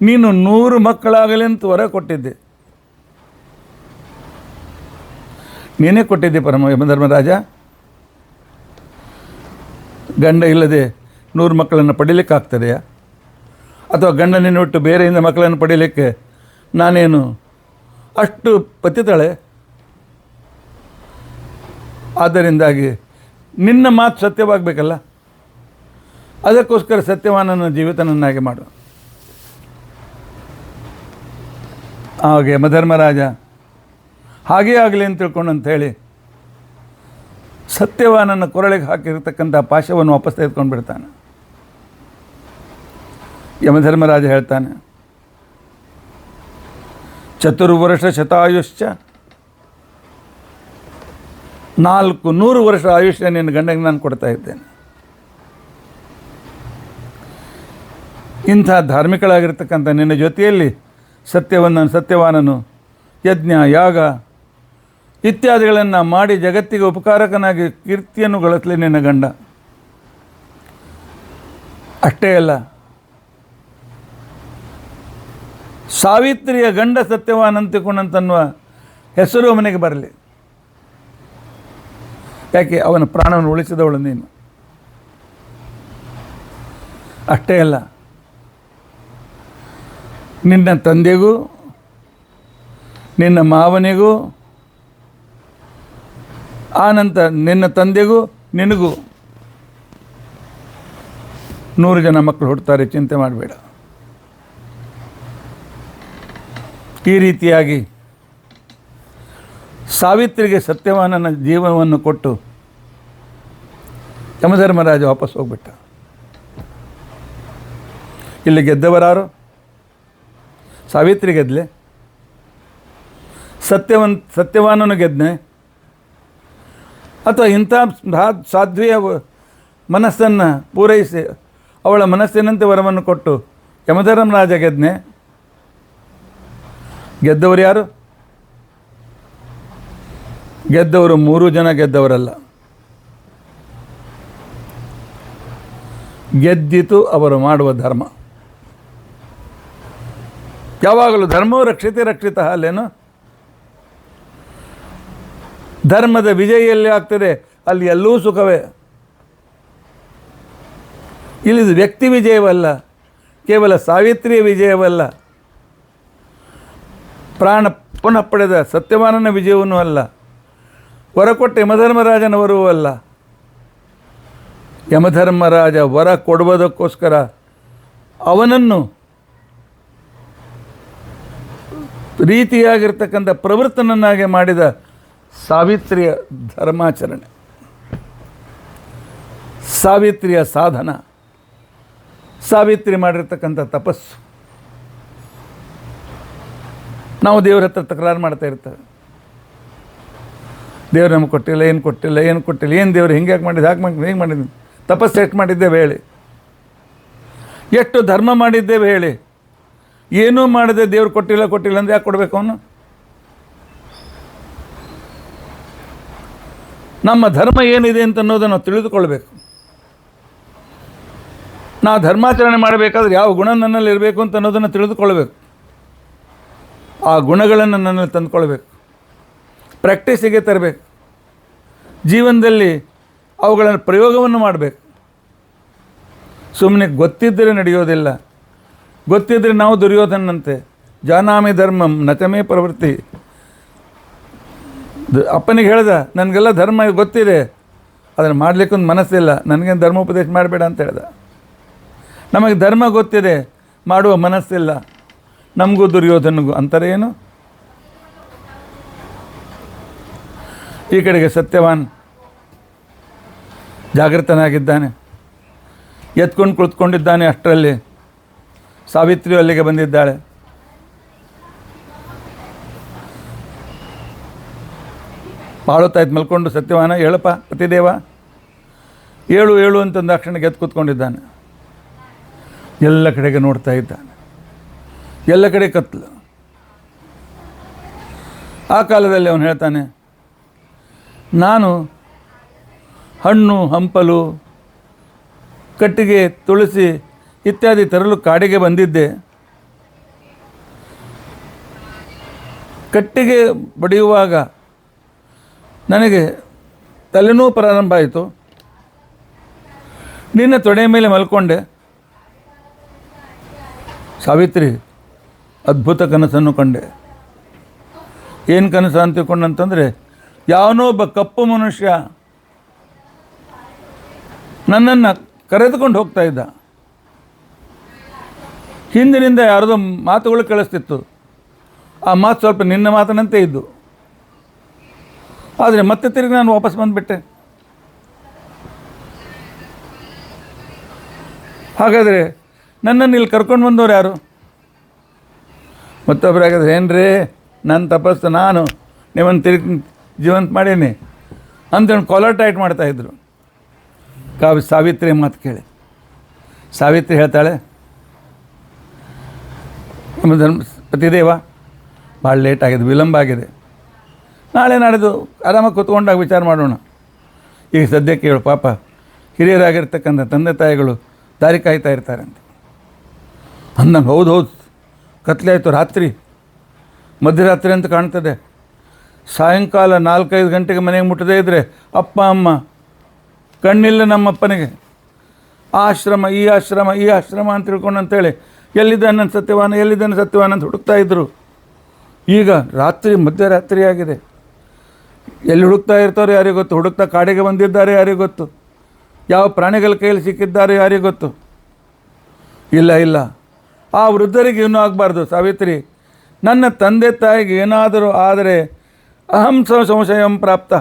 ನೀನು 100 ಮಕ್ಕಳಾಗಲಿ ಅಂತ ವರ ಕೊಟ್ಟಿದ್ದೆ, ನೀನೇ ಕೊಟ್ಟಿದ್ದೆ ಪರಮ ಯಮಧರ್ಮರಾಜ. ಗಂಡ ಇಲ್ಲದೆ 100 ಮಕ್ಕಳನ್ನು ಪಡೀಲಿಕ್ಕಾಗ್ತದೆಯಾ? ಅಥವಾ ಗಂಡನಿನ ಬಿಟ್ಟು ಬೇರೆಯಿಂದ ಮಕ್ಕಳನ್ನು ಪಡೀಲಿಕ್ಕೆ ನಾನೇನು ಅಷ್ಟು ಪತಿತಳೆ? ಆದ್ದರಿಂದಾಗಿ ನಿನ್ನ ಮಾತು ಸತ್ಯವಾಗಬೇಕಲ್ಲ, ಅದಕ್ಕೋಸ್ಕರ ಸತ್ಯವಾನನ ಜೀವಿತನನ್ನಾಗಿ ಮಾಡು. ಹಾಗೆ ಯಮಧರ್ಮರಾಜ ಹಾಗೇ ಆಗಲಿ ಅಂತ ತಿಳ್ಕೊಂಡು ಅಂತ ಹೇಳಿ ಸತ್ಯವಾನನ ಕೊರಳಿಗೆ ಹಾಕಿರ್ತಕ್ಕಂಥ ಪಾಶವನ್ನು ವಾಪಸ್ ತೆಗೆದುಕೊಂಡು ಬಿಡ್ತಾನೆ. ಯಮಧರ್ಮರಾಜ ಹೇಳ್ತಾನೆ, 4 ವರ್ಷ ಶತಾಯುಶ್ಚ, 400 ವರ್ಷ ಆಯುಷ್ಯ ನಿನ್ನ ಗಂಡಗೆ ನಾನು ಕೊಡ್ತಾ ಇದ್ದೇನೆ. ಇಂಥ ಧಾರ್ಮಿಕಳಾಗಿರ್ತಕ್ಕಂಥ ನಿನ್ನ ಜೊತೆಯಲ್ಲಿ ಸತ್ಯವಾನನು ಯಜ್ಞ ಯಾಗ ಇತ್ಯಾದಿಗಳನ್ನು ಮಾಡಿ ಜಗತ್ತಿಗೆ ಉಪಕಾರಕನಾಗಿ ಕೀರ್ತಿಯನ್ನು ಗಳಿಸಲಿ ನಿನ್ನ ಗಂಡ. ಅಷ್ಟೇ ಅಲ್ಲ, ಸಾವಿತ್ರಿಯ ಗಂಡ ಸತ್ಯವಾನಂತಿಕೊಂಡಂತನ್ನುವ ಹೆಸರು ಅವನಿಗೆ ಬರಲಿ. ಯಾಕೆ? ಅವನ ಪ್ರಾಣವನ್ನು ಉಳಿಸಿದವಳು ನೀನು. ಅಷ್ಟೇ ಅಲ್ಲ, ನಿನ್ನ ತಂದೆಗೂ ನಿನ್ನ ಮಾವನಿಗೂ ಆನಂತರ ನಿನ್ನ ತಂದೆಗೂ ನಿನಗೂ 100 ಜನ ಮಕ್ಕಳು ಹುಡ್ತಾರೆ, ಚಿಂತೆ ಮಾಡಬೇಡ. ಈ ರೀತಿಯಾಗಿ ಸಾವಿತ್ರಿಗೆ ಸತ್ಯವಾನನ ಜೀವನವನ್ನು ಕೊಟ್ಟು ಯಮಧರ್ಮರಾಜ ವಾಪಸ್ ಹೋಗ್ಬಿಟ್ಟ. ಇಲ್ಲಿ ಗೆದ್ದವರಾರು? ಸಾವಿತ್ರಿ ಗೆದ್ಲೆ? ಸತ್ಯವಾನನು ಗೆದ್ನೆ? ಅಥವಾ ಇಂಥ ಸಾಧ್ವಿಯ ಮನಸ್ಸನ್ನು ಪೂರೈಸಿ ಅವಳ ಮನಸ್ಸಿನಂತೆ ವರವನ್ನು ಕೊಟ್ಟು ಯಮಧರ್ಮರಾಜ ಗೆದ್ನೆ? ಗೆದ್ದವರು ಯಾರು? ಗೆದ್ದವರು 3 ಜನ ಗೆದ್ದವರಲ್ಲ. ಗೆದ್ದಿತು ಅವರು ಮಾಡುವ ಧರ್ಮ. ಯಾವಾಗಲೂ ಧರ್ಮವು ರಕ್ಷಿತ ಅಲ್ಲೇನು? ಧರ್ಮದ ವಿಜಯ ಎಲ್ಲಿ ಆಗ್ತದೆ ಅಲ್ಲಿ ಎಲ್ಲೂ ಸುಖವೇ. ಇಲ್ಲಿದು ವ್ಯಕ್ತಿ ವಿಜಯವಲ್ಲ, ಕೇವಲ ಸಾವಿತ್ರಿಯ ವಿಜಯವಲ್ಲ, ಪ್ರಾಣ ಪುನಃ ಪಡೆದ ಸತ್ಯವಾನನ ವಿಜಯವೂ ಅಲ್ಲ, ವರಕೊಟ್ಟ ಯಮಧರ್ಮರಾಜನ ವರವೂ ಅಲ್ಲ. ಯಮಧರ್ಮರಾಜ ವರ ಕೊಡುವುದಕ್ಕೋಸ್ಕರ ಅವನನ್ನು ರೀತಿಯಾಗಿರ್ತಕ್ಕಂಥ ಪ್ರವೃತ್ತನನ್ನಾಗಿ ಮಾಡಿದ ಸಾವಿತ್ರಿಯ ಧರ್ಮಾಚರಣೆ, ಸಾವಿತ್ರಿಯ ಸಾಧನ, ಸಾವಿತ್ರಿ ಮಾಡಿರ್ತಕ್ಕಂಥ ತಪಸ್ಸು. ನಾವು ದೇವರ ಹತ್ರ ತಕರಾರು ಮಾಡ್ತಾ ಇರ್ತೇವೆ. ದೇವ್ರು ನಮಗೆ ಕೊಟ್ಟಿಲ್ಲ, ಏನು ಕೊಟ್ಟಿಲ್ಲ, ಏನು ದೇವರು ಹಿಂಗೆ ಮಾಡಿದ್ದು, ಹೇಗೆ ಮಾಡಿದ್ದು, ತಪಸ್ಸು ಎಷ್ಟು ಮಾಡಿದ್ದೇವೆ ಹೇಳಿ, ಎಷ್ಟು ಧರ್ಮ ಮಾಡಿದ್ದೇವೆ ಹೇಳಿ, ಏನೂ ಮಾಡದೆ ದೇವ್ರು ಕೊಟ್ಟಿಲ್ಲ ಅಂದರೆ ಯಾಕೆ ಕೊಡಬೇಕು ಅವನು? ನಮ್ಮ ಧರ್ಮ ಏನಿದೆ ಅಂತ ಅನ್ನೋದನ್ನು ನಾವು ತಿಳಿದುಕೊಳ್ಬೇಕು. ನಾವು ಧರ್ಮಾಚರಣೆ ಮಾಡಬೇಕಾದ್ರೆ ಯಾವ ಗುಣ ನನ್ನಲ್ಲಿ ಇರಬೇಕು ಅಂತ ಅನ್ನೋದನ್ನು ತಿಳಿದುಕೊಳ್ಬೇಕು. ಆ ಗುಣಗಳನ್ನು ನನ್ನಲ್ಲಿ ತಂದುಕೊಳ್ಬೇಕು, ಪ್ರಾಕ್ಟೀಸಿಗೆ ತರಬೇಕು, ಜೀವನದಲ್ಲಿ ಅವುಗಳನ್ನು ಪ್ರಯೋಗವನ್ನು ಮಾಡಬೇಕು. ಸುಮ್ಮನೆ ಗೊತ್ತಿದ್ದರೆ ನಡೆಯೋದಿಲ್ಲ. ಗೊತ್ತಿದ್ದರೆ ನಾವು ದುರ್ಯೋಧನಂತೆ ಜಾನಾಮಿ ಧರ್ಮಂ ನಚಮೇ ಪ್ರವೃತ್ತಿ, ಅಪ್ಪನಿಗೆ ಹೇಳ್ದ, ನನಗೆಲ್ಲ ಧರ್ಮ ಗೊತ್ತಿದೆ, ಅದನ್ನು ಮಾಡಲಿಕ್ಕೊಂದು ಮನಸ್ಸಿಲ್ಲ, ನನಗೇನು ಧರ್ಮೋಪದೇಶ ಮಾಡಬೇಡ ಅಂತ ಹೇಳ್ದ. ನಮಗೆ ಧರ್ಮ ಗೊತ್ತಿದೆ, ಮಾಡುವ ಮನಸ್ಸಿಲ್ಲ, ನಮಗೂ ದುರ್ಯೋಧನಿಗೂ ಅಂತರ ಏನು? ಈ ಕಡೆಗೆ ಸತ್ಯವಾನ್ ಜಾಗೃತನಾಗಿದ್ದಾನೆ, ಎತ್ಕೊಂಡು ಕುಳಿತುಕೊಂಡಿದ್ದಾನೆ. ಅಷ್ಟರಲ್ಲಿ ಸಾವಿತ್ರಿಯು ಅಲ್ಲಿಗೆ ಬಂದಿದ್ದಾಳೆ. ಬಾಳುತ್ತಾಯ್ತು ಮಲ್ಕೊಂಡು. ಸತ್ಯವಾನ, ಹೇಳಪ್ಪ ಪತಿದೇವ, ಏಳು ಏಳು ಅಂತಂದು ಆ ಕ್ಷಣಕ್ಕೆ ಎದ್ದು ಕೂತ್ಕೊಂಡಿದ್ದಾನೆ. ಎಲ್ಲ ಕಡೆಗೆ ನೋಡ್ತಾ ಇದ್ದಾನೆ, ಎಲ್ಲ ಕಡೆ ಕತ್ಲು. ಆ ಕಾಲದಲ್ಲಿ ಅವನು ಹೇಳ್ತಾನೆ, ನಾನು ಹಣ್ಣು ಹಂಪಲು ಕಟ್ಟಿಗೆ ತುಳಸಿ ಇತ್ಯಾದಿ ತರಲು ಕಾಡಿಗೆ ಬಂದಿದ್ದೆ. ಕಟ್ಟಿಗೆ ಬಡಿಯುವಾಗ ನನಗೆ ತಲೆನೋವು ಪ್ರಾರಂಭ ಆಯಿತು. ನಿನ್ನ ತೊಡೆ ಮೇಲೆ ಮಲ್ಕೊಂಡೆ. ಸಾವಿತ್ರಿ, ಅದ್ಭುತ ಕನಸನ್ನು ಕಂಡೆ. ಏನು ಕನಸು ಅಂತ ತಿಳ್ಕೊಂಡಂತಂದರೆ, ಯಾವನೋ ಒಬ್ಬ ಕಪ್ಪು ಮನುಷ್ಯ ನನ್ನನ್ನು ಕರೆದುಕೊಂಡು ಹೋಗ್ತಾ ಇದ್ದ. ಹಿಂದಿನಿಂದ ಯಾರದೋ ಮಾತುಗಳು ಕೇಳಿಸ್ತಿತ್ತು. ಆ ಮಾತು ಸ್ವಲ್ಪ ನಿನ್ನ ಮಾತನಂತೆ ಇದ್ದು. ಆದರೆ ಮತ್ತೆ ತಿರುಗಿ ನಾನು ವಾಪಸ್ ಬಂದುಬಿಟ್ಟೆ. ಹಾಗಾದರೆ ನನ್ನನ್ನು ಇಲ್ಲಿ ಕರ್ಕೊಂಡು ಬಂದವರು ಯಾರು? ಮತ್ತೊಬ್ಬರು ಹಾಗಾದ್ರೆ, ಏನ್ರಿ ನನ್ನ ತಪಸ್ಸು, ನಾನು ನಿಮ್ಮನ್ನು ತಿರುಗಿ ಜೀವಂತ ಮಾಡೀನಿ ಅಂತೇಳಿ ಕಾಲರ್ ಟೈಟ್ ಮಾಡ್ತಾಯಿದ್ರು. ಸಾವಿತ್ರಿ ಮಾತು ಕೇಳಿ ಸಾವಿತ್ರಿ ಹೇಳ್ತಾಳೆ, ನಮ್ಮ ಪತಿದೇವ ಭಾಳ ಲೇಟ್ ಆಗಿದೆ, ವಿಳಂಬ ಆಗಿದೆ, ನಾಳೆ ನಾಡಿದ್ದು ಆರಾಮಾಗಿ ಕೂತ್ಕೊಂಡಾಗ ವಿಚಾರ ಮಾಡೋಣ. ಈಗ ಸದ್ಯಕ್ಕೆ ಹೇಳು, ಪಾಪ ಹಿರಿಯರಾಗಿರ್ತಕ್ಕಂಥ ತಂದೆ ತಾಯಿಗಳು ದಾರಿ ಕಾಯ್ತಾ ಇರ್ತಾರೆ ಅಂತ ಅಂದಂಗೆ. ಹೌದು ಹೌದು, ಕತ್ಲೆ ಆಯಿತು, ರಾತ್ರಿ ಮಧ್ಯರಾತ್ರಿ ಅಂತ ಕಾಣ್ತದೆ. ಸಾಯಂಕಾಲ 4-5 ಗಂಟೆಗೆ ಮನೆಗೆ ಮುಟ್ಟದೇ ಇದ್ದರೆ ಅಪ್ಪ ಅಮ್ಮ ಕಣ್ಣಿಲ್ಲ ನಮ್ಮಪ್ಪನಿಗೆ. ಆ ಆಶ್ರಮ ಈ ಆಶ್ರಮ ಈ ಆಶ್ರಮ ಅಂತ ತಿಳ್ಕೊಂಡು ಅಂತೇಳಿ ಎಲ್ಲಿದ್ದಾನೆ ನನ್ನ ಸತ್ಯವಾನ, ಎಲ್ಲಿದ್ದಾನೆ ಸತ್ಯವಾನ ಅಂತ ಹುಡುಕ್ತಾ ಇದ್ದರು. ಈಗ ರಾತ್ರಿ ಮಧ್ಯರಾತ್ರಿ ಆಗಿದೆ. ಎಲ್ಲಿ ಹುಡುಕ್ತಾ ಇರ್ತಾರೋ ಯಾರಿಗೂ ಗೊತ್ತು. ಹುಡುಕ್ತಾ ಕಾಡಿಗೆ ಬಂದಿದ್ದಾರೆ ಯಾರಿಗೂ ಗೊತ್ತು. ಯಾವ ಪ್ರಾಣಿಗಳ ಕೈಯಲ್ಲಿ ಸಿಕ್ಕಿದ್ದಾರೆ ಯಾರಿಗೂ ಗೊತ್ತು. ಇಲ್ಲ ಇಲ್ಲ, ಆ ವೃದ್ಧರಿಗೆ ಇನ್ನೂ ಆಗಬಾರ್ದು. ಸಾವಿತ್ರಿ, ನನ್ನ ತಂದೆ ತಾಯಿಗೆ ಏನಾದರೂ ಆದರೆ ಅಹಂ ಸಂಶಯಂ ಪ್ರಾಪ್ತ,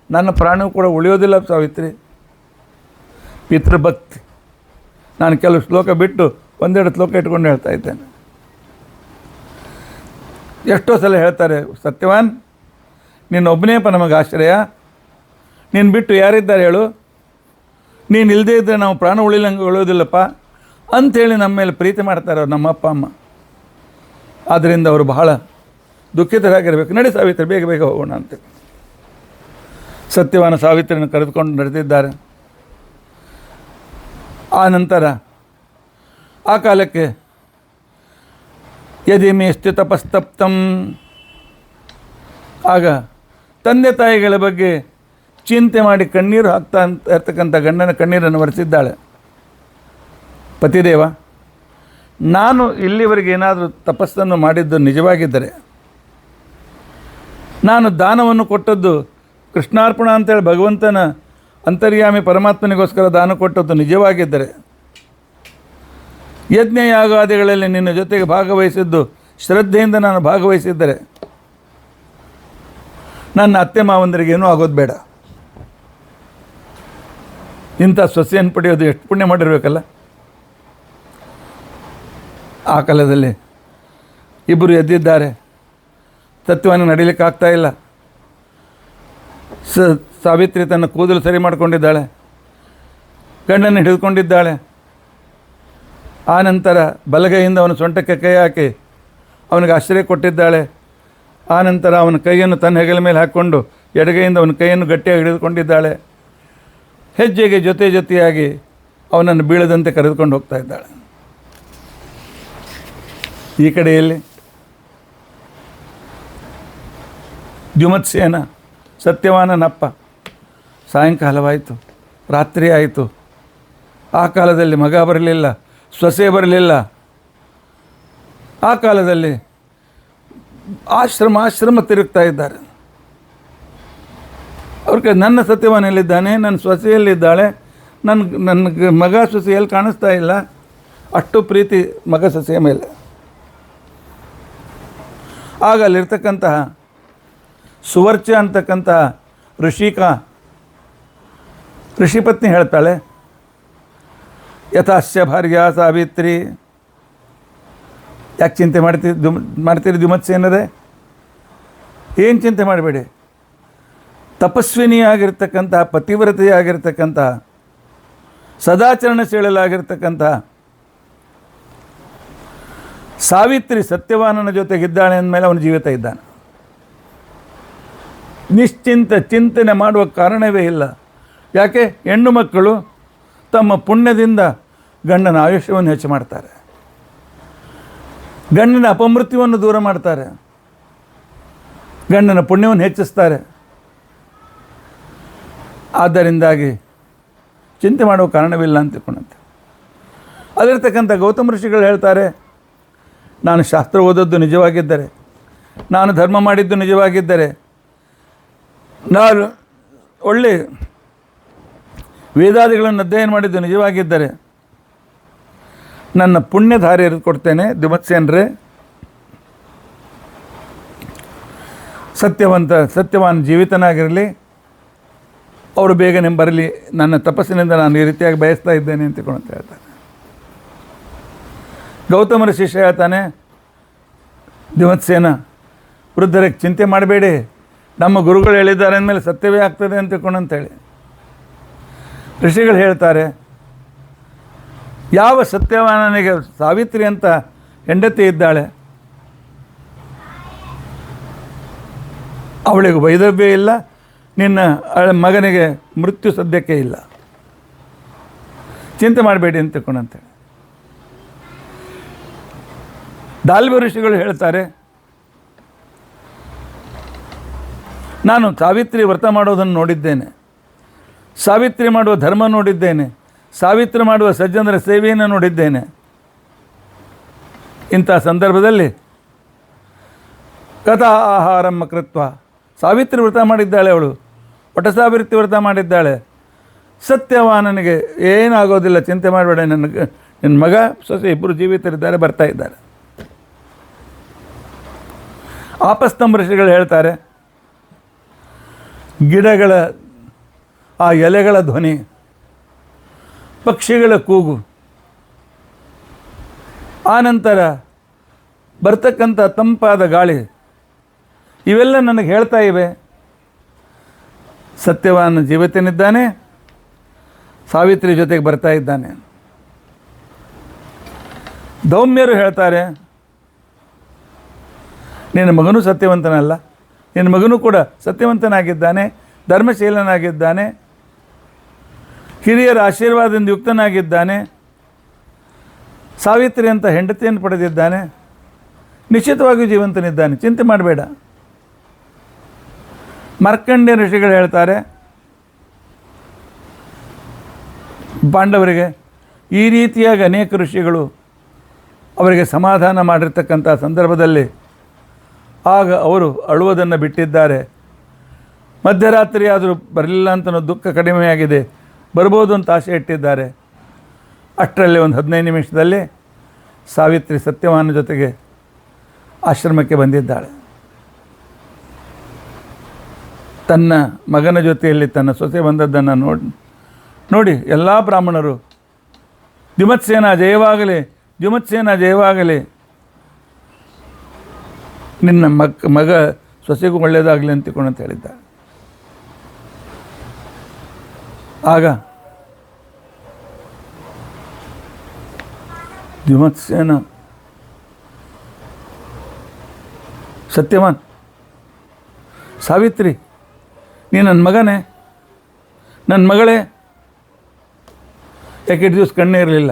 ನನ್ನ ಪ್ರಾಣವು ಕೂಡ ಉಳಿಯೋದಿಲ್ಲ ಸಾವಿತ್ರಿ. ಪಿತೃಭಕ್ತಿ. ನಾನು ಕೆಲವು ಶ್ಲೋಕ ಬಿಟ್ಟು ಒಂದೆರಡು ಶ್ಲೋಕ ಇಟ್ಕೊಂಡು ಹೇಳ್ತಾ ಇದ್ದೇನೆ. ಎಷ್ಟೋ ಸಲ ಹೇಳ್ತಾರೆ, ಸತ್ಯವಾನ್ ನೀನು ಒಬ್ಬನೇಪ್ಪ ನಮಗೆ ಆಶ್ರಯ, ನೀನು ಬಿಟ್ಟು ಯಾರಿದ್ದಾರೆ ಹೇಳು, ನೀನು ಇಲ್ಲದೇ ಇದ್ದರೆ ನಾವು ಪ್ರಾಣ ಉಳಿಯೋದಿಲ್ಲಪ್ಪ ಅಂಥೇಳಿ ನಮ್ಮ ಮೇಲೆ ಪ್ರೀತಿ ಮಾಡ್ತಾರೆ ಅವ್ರು, ನಮ್ಮ ಅಪ್ಪ ಅಮ್ಮ. ಆದ್ದರಿಂದ ಅವರು ಬಹಳ ದುಃಖಿತರಾಗಿರಬೇಕು. ನಡಿ ಸಾವಿತ್ರಿ, ಬೇಗ ಬೇಗ ಹೋಗೋಣ ಅಂತ ಸತ್ಯವಾನ ಸಾವಿತ್ರಿಯನ್ನು ಕರೆದುಕೊಂಡು ನಡೆದಿದ್ದಾರೆ. ಆ ನಂತರ ಆ ಕಾಲಕ್ಕೆ ಯದಿ ಮೇಸ್ತಿ ತಪಸ್ತಪ್ತಂ, ಆಗ ತಂದೆ ತಾಯಿಗಳ ಬಗ್ಗೆ ಚಿಂತೆ ಮಾಡಿ ಕಣ್ಣೀರು ಹಾಕ್ತಾ ಇರ್ತಕ್ಕಂಥ ಗಂಡನ ಕಣ್ಣೀರನ್ನು ಒರೆಸಿದ್ದಾಳೆ. ಪತಿದೇವ, ನಾನು ಇಲ್ಲಿವರೆಗೆ ಏನಾದರೂ ತಪಸ್ಸನ್ನು ಮಾಡಿದ್ದು ನಿಜವಾಗಿದ್ದರೆ, ನಾನು ದಾನವನ್ನು ಕೊಟ್ಟದ್ದು ಕೃಷ್ಣಾರ್ಪಣ ಅಂತೇಳಿ ಭಗವಂತನ ಅಂತರ್ಯಾಮಿ ಪರಮಾತ್ಮನಿಗೋಸ್ಕರ ದಾನ ಕೊಟ್ಟದ್ದು ನಿಜವಾಗಿದ್ದರೆ, ಯಜ್ಞ ಯಾಗಾದಿಗಳಲ್ಲಿ ನಿನ್ನ ಜೊತೆಗೆ ಭಾಗವಹಿಸಿದ್ದು ಶ್ರದ್ಧೆಯಿಂದ ನಾನು ಭಾಗವಹಿಸಿದ್ದರೆ, ನನ್ನ ಅತ್ತೆ ಮಾವಂದರಿಗೆ ಏನೂ ಆಗೋದು ಬೇಡ. ಇಂಥ ಸೊಸೆಯನ್ನು ಪಡೆಯೋದು ಎಷ್ಟು ಪುಣ್ಯ ಮಾಡಿರಬೇಕಲ್ಲ. ಆ ಕಾಲದಲ್ಲಿ ಇಬ್ಬರು ಎದ್ದಿದ್ದಾರೆ. ಸತ್ಯವನ್ನು ನಡೀಲಿಕ್ಕೆ ಆಗ್ತಾ ಇಲ್ಲ. ಸಾವಿತ್ರಿ ತನ್ನ ಕೂದಲು ಸರಿ ಮಾಡಿಕೊಂಡಿದ್ದಾಳೆ, ಗಂಡನ್ನು ಹಿಡಿದುಕೊಂಡಿದ್ದಾಳೆ. ಆ ನಂತರ ಬಲಗೈಯಿಂದ ಅವನ ಸೊಂಟಕ್ಕೆ ಕೈ ಹಾಕಿ ಅವನಿಗೆ ಆಶ್ರಯ ಕೊಟ್ಟಿದ್ದಾಳೆ. ಆ ನಂತರ ಅವನ ಕೈಯನ್ನು ತನ್ನ ಹೆಗಲ ಮೇಲೆ ಹಾಕ್ಕೊಂಡು ಎಡಗೈಯಿಂದ ಅವನ ಕೈಯನ್ನು ಗಟ್ಟಿಯಾಗಿ ಹಿಡಿದುಕೊಂಡಿದ್ದಾಳೆ. ಹೆಜ್ಜೆಗೆ ಜೊತೆ ಜೊತೆಯಾಗಿ ಅವನನ್ನು ಬೀಳದಂತೆ ಕರೆದುಕೊಂಡು ಹೋಗ್ತಾ ಇದ್ದಾಳೆ. ಈ ಕಡೆಯಲ್ಲಿ ದ್ಯುಮತ್ಸೇನ ಸತ್ಯವಾನನಪ್ಪ. ಸಾಯಂಕಾಲವಾಯಿತು, ರಾತ್ರಿ ಆಯಿತು. ಆ ಕಾಲದಲ್ಲಿ ಮಗ ಬರಲಿಲ್ಲ, ಸೊಸೆ ಬರಲಿಲ್ಲ. ಆ ಕಾಲದಲ್ಲಿ ಆಶ್ರಮ ತಿರುಗ್ತಾ ಇದ್ದಾರೆ. ಅವ್ರಿಗೆ ನನ್ನ ಸತ್ಯವಾನೆಯಲ್ಲಿದ್ದಾನೆ, ನನ್ನ ಸೊಸೆಯಲ್ಲಿದ್ದಾಳೆ, ನನ್ನ ಮಗ ಸೊಸೆಯಲ್ಲಿ ಕಾಣಿಸ್ತಾ ಇಲ್ಲ, ಅಷ್ಟು ಪ್ರೀತಿ ಮಗ ಸೊಸೆಯ ಮೇಲೆ. ಆಗ ಅಲ್ಲಿರ್ತಕ್ಕಂತಹ ಸುವರ್ಚ ಅಂತಕ್ಕಂತಹ ಋಷಿಪತ್ನಿ ಹೇಳ್ತಾಳೆ, ಯಥಾಸ್ಯ ಭಾರ್ಯ ಸಾವಿತ್ರಿ. ಯಾಕೆ ಚಿಂತೆ ಮಾಡ್ತೀರಿ ದ್ಯುಮತ್ಸೇನರೇ? ಏನು ಚಿಂತೆ ಮಾಡಬೇಡಿ. ತಪಸ್ವಿನಿಯಾಗಿರ್ತಕ್ಕಂತಹ, ಪತಿವ್ರತೆಯಾಗಿರ್ತಕ್ಕಂತಹ, ಸದಾಚರಣಶೀಲಲಾಗಿರ್ತಕ್ಕಂತಹ ಸಾವಿತ್ರಿ ಸತ್ಯವಾನನ ಜೊತೆಗಿದ್ದಾಳೆ ಅಂದಮೇಲೆ ಅವನ ಜೀವಿತ ಇದ್ದಾನೆ. ಚಿಂತನೆ ಮಾಡುವ ಕಾರಣವೇ ಇಲ್ಲ. ಯಾಕೆ? ಹೆಣ್ಣು ಮಕ್ಕಳು ತಮ್ಮ ಪುಣ್ಯದಿಂದ ಗಂಡನ ಆಯುಷ್ಯವನ್ನು ಹೆಚ್ಚು ಮಾಡ್ತಾರೆ, ಗಂಡನ ಅಪಮೃತ್ಯುವನ್ನು ದೂರ ಮಾಡ್ತಾರೆ, ಗಂಡನ ಪುಣ್ಯವನ್ನು ಹೆಚ್ಚಿಸ್ತಾರೆ. ಆದ್ದರಿಂದಾಗಿ ಚಿಂತೆ ಮಾಡುವ ಕಾರಣವಿಲ್ಲ ಅಂತ ತಿಳ್ಕೊಂಡಂತೆ. ಅಲ್ಲಿರ್ತಕ್ಕಂಥ ಗೌತಮ ಋಷಿಗಳು ಹೇಳ್ತಾರೆ, ನಾನು ಶಾಸ್ತ್ರ ಓದದ್ದು ನಿಜವಾಗಿದ್ದರೆ, ನಾನು ಧರ್ಮ ಮಾಡಿದ್ದು ನಿಜವಾಗಿದ್ದರೆ, ನಾನು ಒಳ್ಳೆ ವೇದಾದಿಗಳನ್ನು ಅಧ್ಯಯನ ಮಾಡಿದ್ದು ನಿಜವಾಗಿದ್ದರೆ ನನ್ನ ಪುಣ್ಯಧಾರೆ ಕೊಡ್ತೇನೆ. ದ್ಯುಮತ್ಸೇನರೇ, ಸತ್ಯವಾನ್ ಜೀವಿತನಾಗಿರಲಿ, ಅವರು ಬೇಗನೆ ಬರಲಿ, ನನ್ನ ತಪಸ್ಸಿನಿಂದ ನಾನು ಈ ರೀತಿಯಾಗಿ ಬಯಸ್ತಾ ಇದ್ದೇನೆ ಅಂತ ಹೇಳ್ತಾನೆ. ಗೌತಮರ ಶಿಷ್ಯ ಹೇಳ್ತಾನೆ, ದ್ಯುಮತ್ಸೇನ ವೃದ್ಧರಿಗೆ ಚಿಂತೆ ಮಾಡಬೇಡಿ, ನಮ್ಮ ಗುರುಗಳು ಹೇಳಿದ್ದಾರೆ ಅಂದಮೇಲೆ ಸತ್ಯವೇ ಆಗ್ತದೆ ಅಂತೇಳಿ ಋಷಿಗಳು ಹೇಳ್ತಾರೆ. ಯಾವ ಸತ್ಯವಾನನಿಗೆ ಸಾವಿತ್ರಿ ಅಂತ ಹೆಂಡತಿ ಇದ್ದಾಳೆ, ಅವಳಿಗೆ ವೈದವ್ಯ ಇಲ್ಲ, ನಿನ್ನ ಮಗನಿಗೆ ಮೃತ್ಯು ಸದ್ಯಕ್ಕೆ ಇಲ್ಲ, ಚಿಂತೆ ಮಾಡಬೇಡಿ ಅಂತ ತಿಳ್ಕೊಂಡಂತೇಳಿ. ದಾಲ್ವ ಋಷಿಗಳು ಹೇಳ್ತಾರೆ, ನಾನು ಸಾವಿತ್ರಿ ವ್ರತ ಮಾಡೋದನ್ನು ನೋಡಿದ್ದೇನೆ, ಸಾವಿತ್ರಿ ಮಾಡುವ ಧರ್ಮ ನೋಡಿದ್ದೇನೆ, ಸಾವಿತ್ರಿ ಮಾಡುವ ಸಜ್ಜನರ ಸೇವೆಯನ್ನು ನೋಡಿದ್ದೇನೆ. ಇಂಥ ಸಂದರ್ಭದಲ್ಲಿ ಕಥಾ ಆಹಾರಮ್ಮ ಕೃತ್ವ, ಸಾವಿತ್ರಿ ವ್ರತ ಮಾಡಿದ್ದಾಳೆ, ಅವಳು ವಟಸಾವಿತ್ರಿ ವ್ರತ ಮಾಡಿದ್ದಾಳೆ. ಸತ್ಯವಾನನಿಗೆ ಏನಾಗೋದಿಲ್ಲ, ಚಿಂತೆ ಮಾಡಬೇಡ, ನಿನ್ನ ಮಗ ಸೊಸೆ ಇಬ್ಬರು ಜೀವಿತರಿದ್ದಾರೆ, ಬರ್ತಾ ಇದ್ದಾರೆ. ಆಪಸ್ತಂಭ ಋಷಿಗಳು ಹೇಳ್ತಾರೆ, ಗಿಡಗಳ ಆ ಎಲೆಗಳ ಧ್ವನಿ, ಪಕ್ಷಿಗಳ ಕೂಗು, ಆನಂತರ ಬರ್ತಕ್ಕಂಥ ತಂಪಾದ ಗಾಳಿ, ಇವೆಲ್ಲ ನನಗೆ ಹೇಳ್ತಾ ಇವೆ ಸತ್ಯವಾನ ಜೀವಿತನಿದ್ದಾನೆ, ಸಾವಿತ್ರಿ ಜೊತೆಗೆ ಬರ್ತಾ ಇದ್ದಾನೆ. ದೌಮ್ಯರು ಹೇಳ್ತಾರೆ, ನಿನ್ನ ಮಗನೂ ಸತ್ಯವಂತನಲ್ಲ, ನಿನ್ನ ಮಗನೂ ಕೂಡ ಸತ್ಯವಂತನಾಗಿದ್ದಾನೆ, ಧರ್ಮಶೀಲನಾಗಿದ್ದಾನೆ, ಹಿರಿಯರ ಆಶೀರ್ವಾದದಿಂದ ಯುಕ್ತನಾಗಿದ್ದಾನೆ, ಸಾವಿತ್ರಿ ಅಂತ ಹೆಂಡತಿಯನ್ನು ಪಡೆದಿದ್ದಾನೆ, ನಿಶ್ಚಿತವಾಗಿಯೂ ಜೀವಂತನಿದ್ದಾನೆ, ಚಿಂತೆ ಮಾಡಬೇಡ. ಮಾರ್ಕಂಡ್ಯ ಋಷಿಗಳು ಹೇಳ್ತಾರೆ, ಪಾಂಡವರಿಗೆ ಈ ರೀತಿಯಾಗಿ ಅನೇಕ ಋಷಿಗಳು ಅವರಿಗೆ ಸಮಾಧಾನ ಮಾಡಿರ್ತಕ್ಕಂಥ ಸಂದರ್ಭದಲ್ಲಿ ಆಗ ಅವರು ಅಳುವುದನ್ನು ಬಿಟ್ಟಿದ್ದಾರೆ. ಮಧ್ಯರಾತ್ರಿ ಆದರೂ ಬರಲಿಲ್ಲ ಅಂತ ದುಃಖ ಕಡಿಮೆಯಾಗಿದೆ, ಬರ್ಬೋದು ಅಂತ ಆಸೆ ಇಟ್ಟಿದ್ದಾರೆ. ಅಷ್ಟರಲ್ಲಿ ಒಂದು 15 ನಿಮಿಷದಲ್ಲಿ ಸಾವಿತ್ರಿ ಸತ್ಯವಾನ ಜೊತೆಗೆ ಆಶ್ರಮಕ್ಕೆ ಬಂದಿದ್ದಾಳೆ. ತನ್ನ ಮಗನ ಜೊತೆಯಲ್ಲಿ ತನ್ನ ಸೊಸೆ ಬಂದದ್ದನ್ನು ನೋಡಿ ಎಲ್ಲ ಬ್ರಾಹ್ಮಣರು ದ್ಯುಮತ್ಸೇನ ಜಯವಾಗಲಿ, ದ್ಯುಮತ್ಸೇನ ಜಯವಾಗಲಿ, ನಿನ್ನ ಮಗ ಸೊಸೆಗೂ ಒಳ್ಳೆಯದಾಗಲಿ ಅಂತ ಹೇಳಿದ್ದಾರೆ. ಆಗ ದ್ಯುಮತ್ಸೇನ ಸತ್ಯವಾನ್, ಸಾವಿತ್ರಿ ನೀ ನನ್ನ ಮಗನೇ, ನನ್ನ ಮಗಳೇ. ಯಾಕೆ ದಿವಸ ಕಣ್ಣೇ ಇರಲಿಲ್ಲ,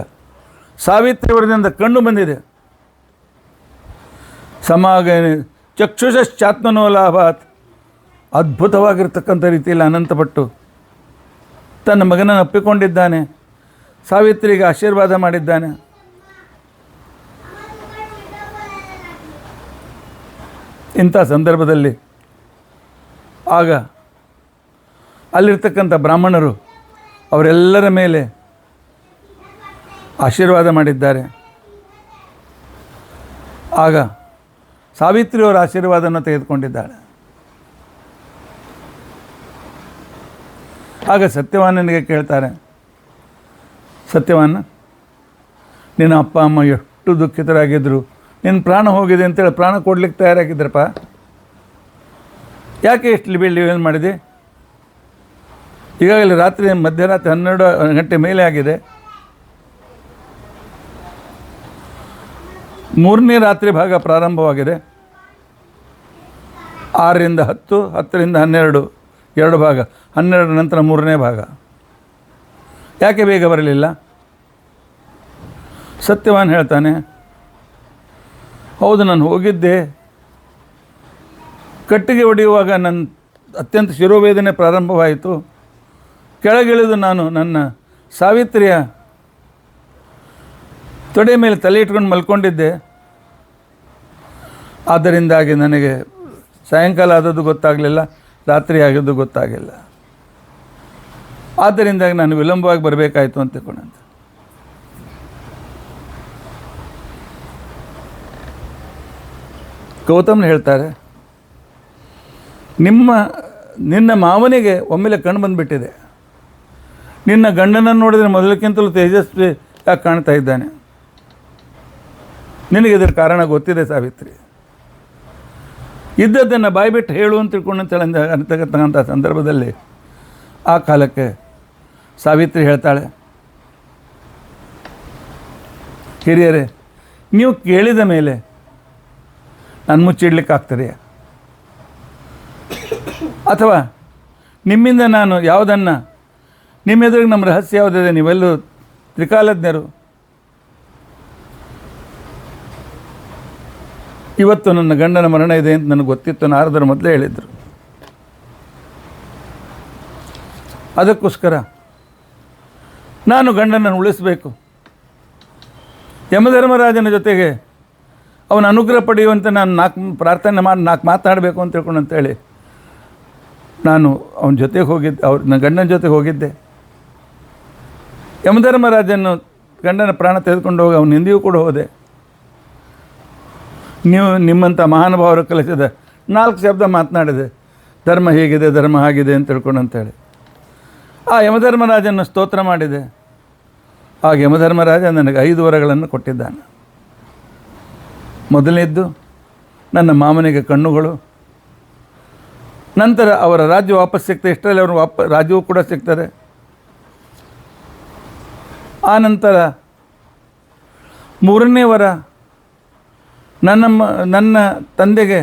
ಸಾವಿತ್ರಿ ವರದಿಂದ ಕಣ್ಣು ಬಂದಿದೆ. ಸಮಾಗನೆ ಚಕ್ಷುಷಶ್ಚಾತ್ಮನೋ ಲಾಭಾತ್, ಅದ್ಭುತವಾಗಿರ್ತಕ್ಕಂಥ ರೀತಿಯಲ್ಲಿ ಅನಂತಪಟ್ಟು ತನ್ನ ಮಗನನ್ನು ಅಪ್ಪಿಕೊಂಡಿದ್ದಾನೆ, ಸಾವಿತ್ರಿಗೆ ಆಶೀರ್ವಾದ ಮಾಡಿದ್ದಾನೆ. ಇಂಥ ಸಂದರ್ಭದಲ್ಲಿ ಆಗ ಅಲ್ಲಿರ್ತಕ್ಕಂಥ ಬ್ರಾಹ್ಮಣರು ಅವರೆಲ್ಲರ ಮೇಲೆ ಆಶೀರ್ವಾದ ಮಾಡಿದ್ದಾರೆ. ಆಗ ಸಾವಿತ್ರಿಯವರ ಆಶೀರ್ವಾದವನ್ನು ತೆಗೆದುಕೊಂಡಿದ್ದಾಳೆ. ಆಗ ಸತ್ಯವಾನನಿಗೆ ಕೇಳ್ತಾರೆ, ಸತ್ಯವಾನ, ನಿನ್ನ ಅಪ್ಪ ಅಮ್ಮ ಎಷ್ಟು ದುಃಖಿತರಾಗಿದ್ದರು, ನಿನ್ನ ಪ್ರಾಣ ಹೋಗಿದೆ ಅಂತೇಳಿ ಪ್ರಾಣ ಕೊಡ್ಲಿಕ್ಕೆ ತಯಾರಾಗಿದ್ರಪ್ಪ, ಯಾಕೆ ಎಷ್ಟು ಲಿಬೇಲ್ ಮಾಡಿದೆ? ಈಗಾಗಲೇ ರಾತ್ರಿ ಮಧ್ಯರಾತ್ರಿ 12 ಗಂಟೆ ಮೇಲೆ ಆಗಿದೆ. 3ನೇ ರಾತ್ರಿ ಭಾಗ ಪ್ರಾರಂಭವಾಗಿದೆ. 6ರಿಂದ 10, 10ರಿಂದ 12, 2 ಭಾಗ, 12 ನಂತರ 3ನೇ ಭಾಗ. ಯಾಕೆ ಬೇಗ ಬರಲಿಲ್ಲ? ಸತ್ಯವಾನ್ ಹೇಳ್ತಾನೆ, ಹೌದು, ನಾನು ಹೋಗಿದ್ದೆ. ಕಟ್ಟಿಗೆ ಹೊಡೆಯುವಾಗ ನನ್ನ ಅತ್ಯಂತ ಶಿರೋವೇದನೆ ಪ್ರಾರಂಭವಾಯಿತು. ಕೆಳಗಿಳಿದು ನಾನು ನನ್ನ ಸಾವಿತ್ರಿಯ ತೊಡೆ ಮೇಲೆ ತಲೆ ಇಟ್ಕೊಂಡು ಮಲ್ಕೊಂಡಿದ್ದೆ. ಆದ್ದರಿಂದಾಗಿ ನನಗೆ ಸಾಯಂಕಾಲ ಆದದ್ದು ಗೊತ್ತಾಗಲಿಲ್ಲ, ರಾತ್ರಿ ಆಗಿದ್ದು ಗೊತ್ತಾಗಿಲ್ಲ. ಆದ್ದರಿಂದಾಗಿ ನಾನು ವಿಳಂಬವಾಗಿ ಬರಬೇಕಾಯಿತು ಅಂತ ತಿಳ್ಕೊಂಡಂತೆ. ಗೌತಮ್ನ ಹೇಳ್ತಾರೆ, ನಿನ್ನ ಮಾವನಿಗೆ ಒಮ್ಮೆಲೆ ಕಣ್ಣು ಬಂದುಬಿಟ್ಟಿದೆ. ನಿನ್ನ ಗಂಡನನ್ನು ನೋಡಿದರೆ ಮೊದಲಕ್ಕಿಂತಲೂ ತೇಜಸ್ವಿ ಯಾಕೆ ಕಾಣ್ತಾ ಇದ್ದಾನೆ? ನಿನಗೆ ಇದರ ಕಾರಣ ಗೊತ್ತಿದೆ ಸಾವಿತ್ರಿ. ಇದ್ದದ್ದನ್ನು ಬಾಯ್ಬಿಟ್ಟು ಹೇಳು ಅಂತ ತಿಳ್ಕೊಂಡು ಅಂತಕ್ಕಂಥ ಸಂದರ್ಭದಲ್ಲಿ ಆ ಕಾಲಕ್ಕೆ ಸಾವಿತ್ರಿ ಹೇಳ್ತಾಳೆ, ಹಿರಿಯರೇ, ನೀವು ಕೇಳಿದ ಮೇಲೆ ನಾನು ಮುಚ್ಚಿಡ್ಲಿಕ್ಕಾಗ್ತದೆಯಾ? ಅಥವಾ ನಿಮ್ಮಿಂದ ನಾನು ಯಾವುದನ್ನು, ನಿಮ್ಮ ಎದುರಿಗೆ ನಮ್ಮ ರಹಸ್ಯ ಯಾವುದಿದೆ? ನೀವೆಲ್ಲೂ ತ್ರಿಕಾಲಜ್ಞರು. ಇವತ್ತು ನನ್ನ ಗಂಡನ ಮರಣ ಇದೆ ಅಂತ ನನಗೆ ಗೊತ್ತಿತ್ತು, ನಾರದರು ಮೊದಲೇ ಹೇಳಿದರು. ಅದಕ್ಕೋಸ್ಕರ ನಾನು ಗಂಡನನ್ನು ಉಳಿಸಬೇಕು, ಯಮಧರ್ಮರಾಜನ ಜೊತೆಗೆ ಅವನ ಅನುಗ್ರಹ ಪಡೆಯುವಂತೆ ನಾನು 4 ಪ್ರಾರ್ಥನೆ ಮಾಡಿ 4 ಮಾತಾಡಬೇಕು ಅಂತ ತಿಳ್ಕೊಂಡು ಅಂತೇಳಿ ನಾನು ಅವನ ಜೊತೆಗೆ ಹೋಗಿದ್ದೆ, ನನ್ನ ಗಂಡನ ಜೊತೆಗೆ ಹೋಗಿದ್ದೆ. ಯಮಧರ್ಮರಾಜನ್ನು ಗಂಡನ ಪ್ರಾಣ ತೆಗೆದುಕೊಂಡು ಹೋಗಿ ಅವನ ಹಿಂದೆಯೂ ಕೂಡ ಹೋದೆ. ನೀವು ನಿಮ್ಮಂಥ ಮಹಾನುಭಾವರು ಕಲಿಸಿದ 4 ಶಬ್ದ ಮಾತನಾಡಿದೆ, ಧರ್ಮ ಹೀಗಿದೆ, ಧರ್ಮ ಹಾಗಿದೆ ಅಂತ ತಿಳ್ಕೊಂಡು ಅಂತೇಳಿ ಆ ಯಮಧರ್ಮರಾಜನ್ನು ಸ್ತೋತ್ರ ಮಾಡಿದೆ. ಆಗ ಯಮಧರ್ಮರಾಜ ನನಗೆ 5 ವರಗಳನ್ನು ಕೊಟ್ಟಿದ್ದಾನೆ. ಮೊದಲನೇದ್ದು ನನ್ನ ಮಾಮನಿಗೆ ಕಣ್ಣುಗಳು, ನಂತರ ಅವರ ರಾಜ್ಯ ವಾಪಸ್ ಸಿಗ್ತದೆ, ಇಷ್ಟರಲ್ಲಿ ಅವರು ರಾಜ್ಯವೂ ಕೂಡ ಸಿಗ್ತದೆ. ಆ ನಂತರ 3ನೇ ವರ ನನ್ನ ತಂದೆಗೆ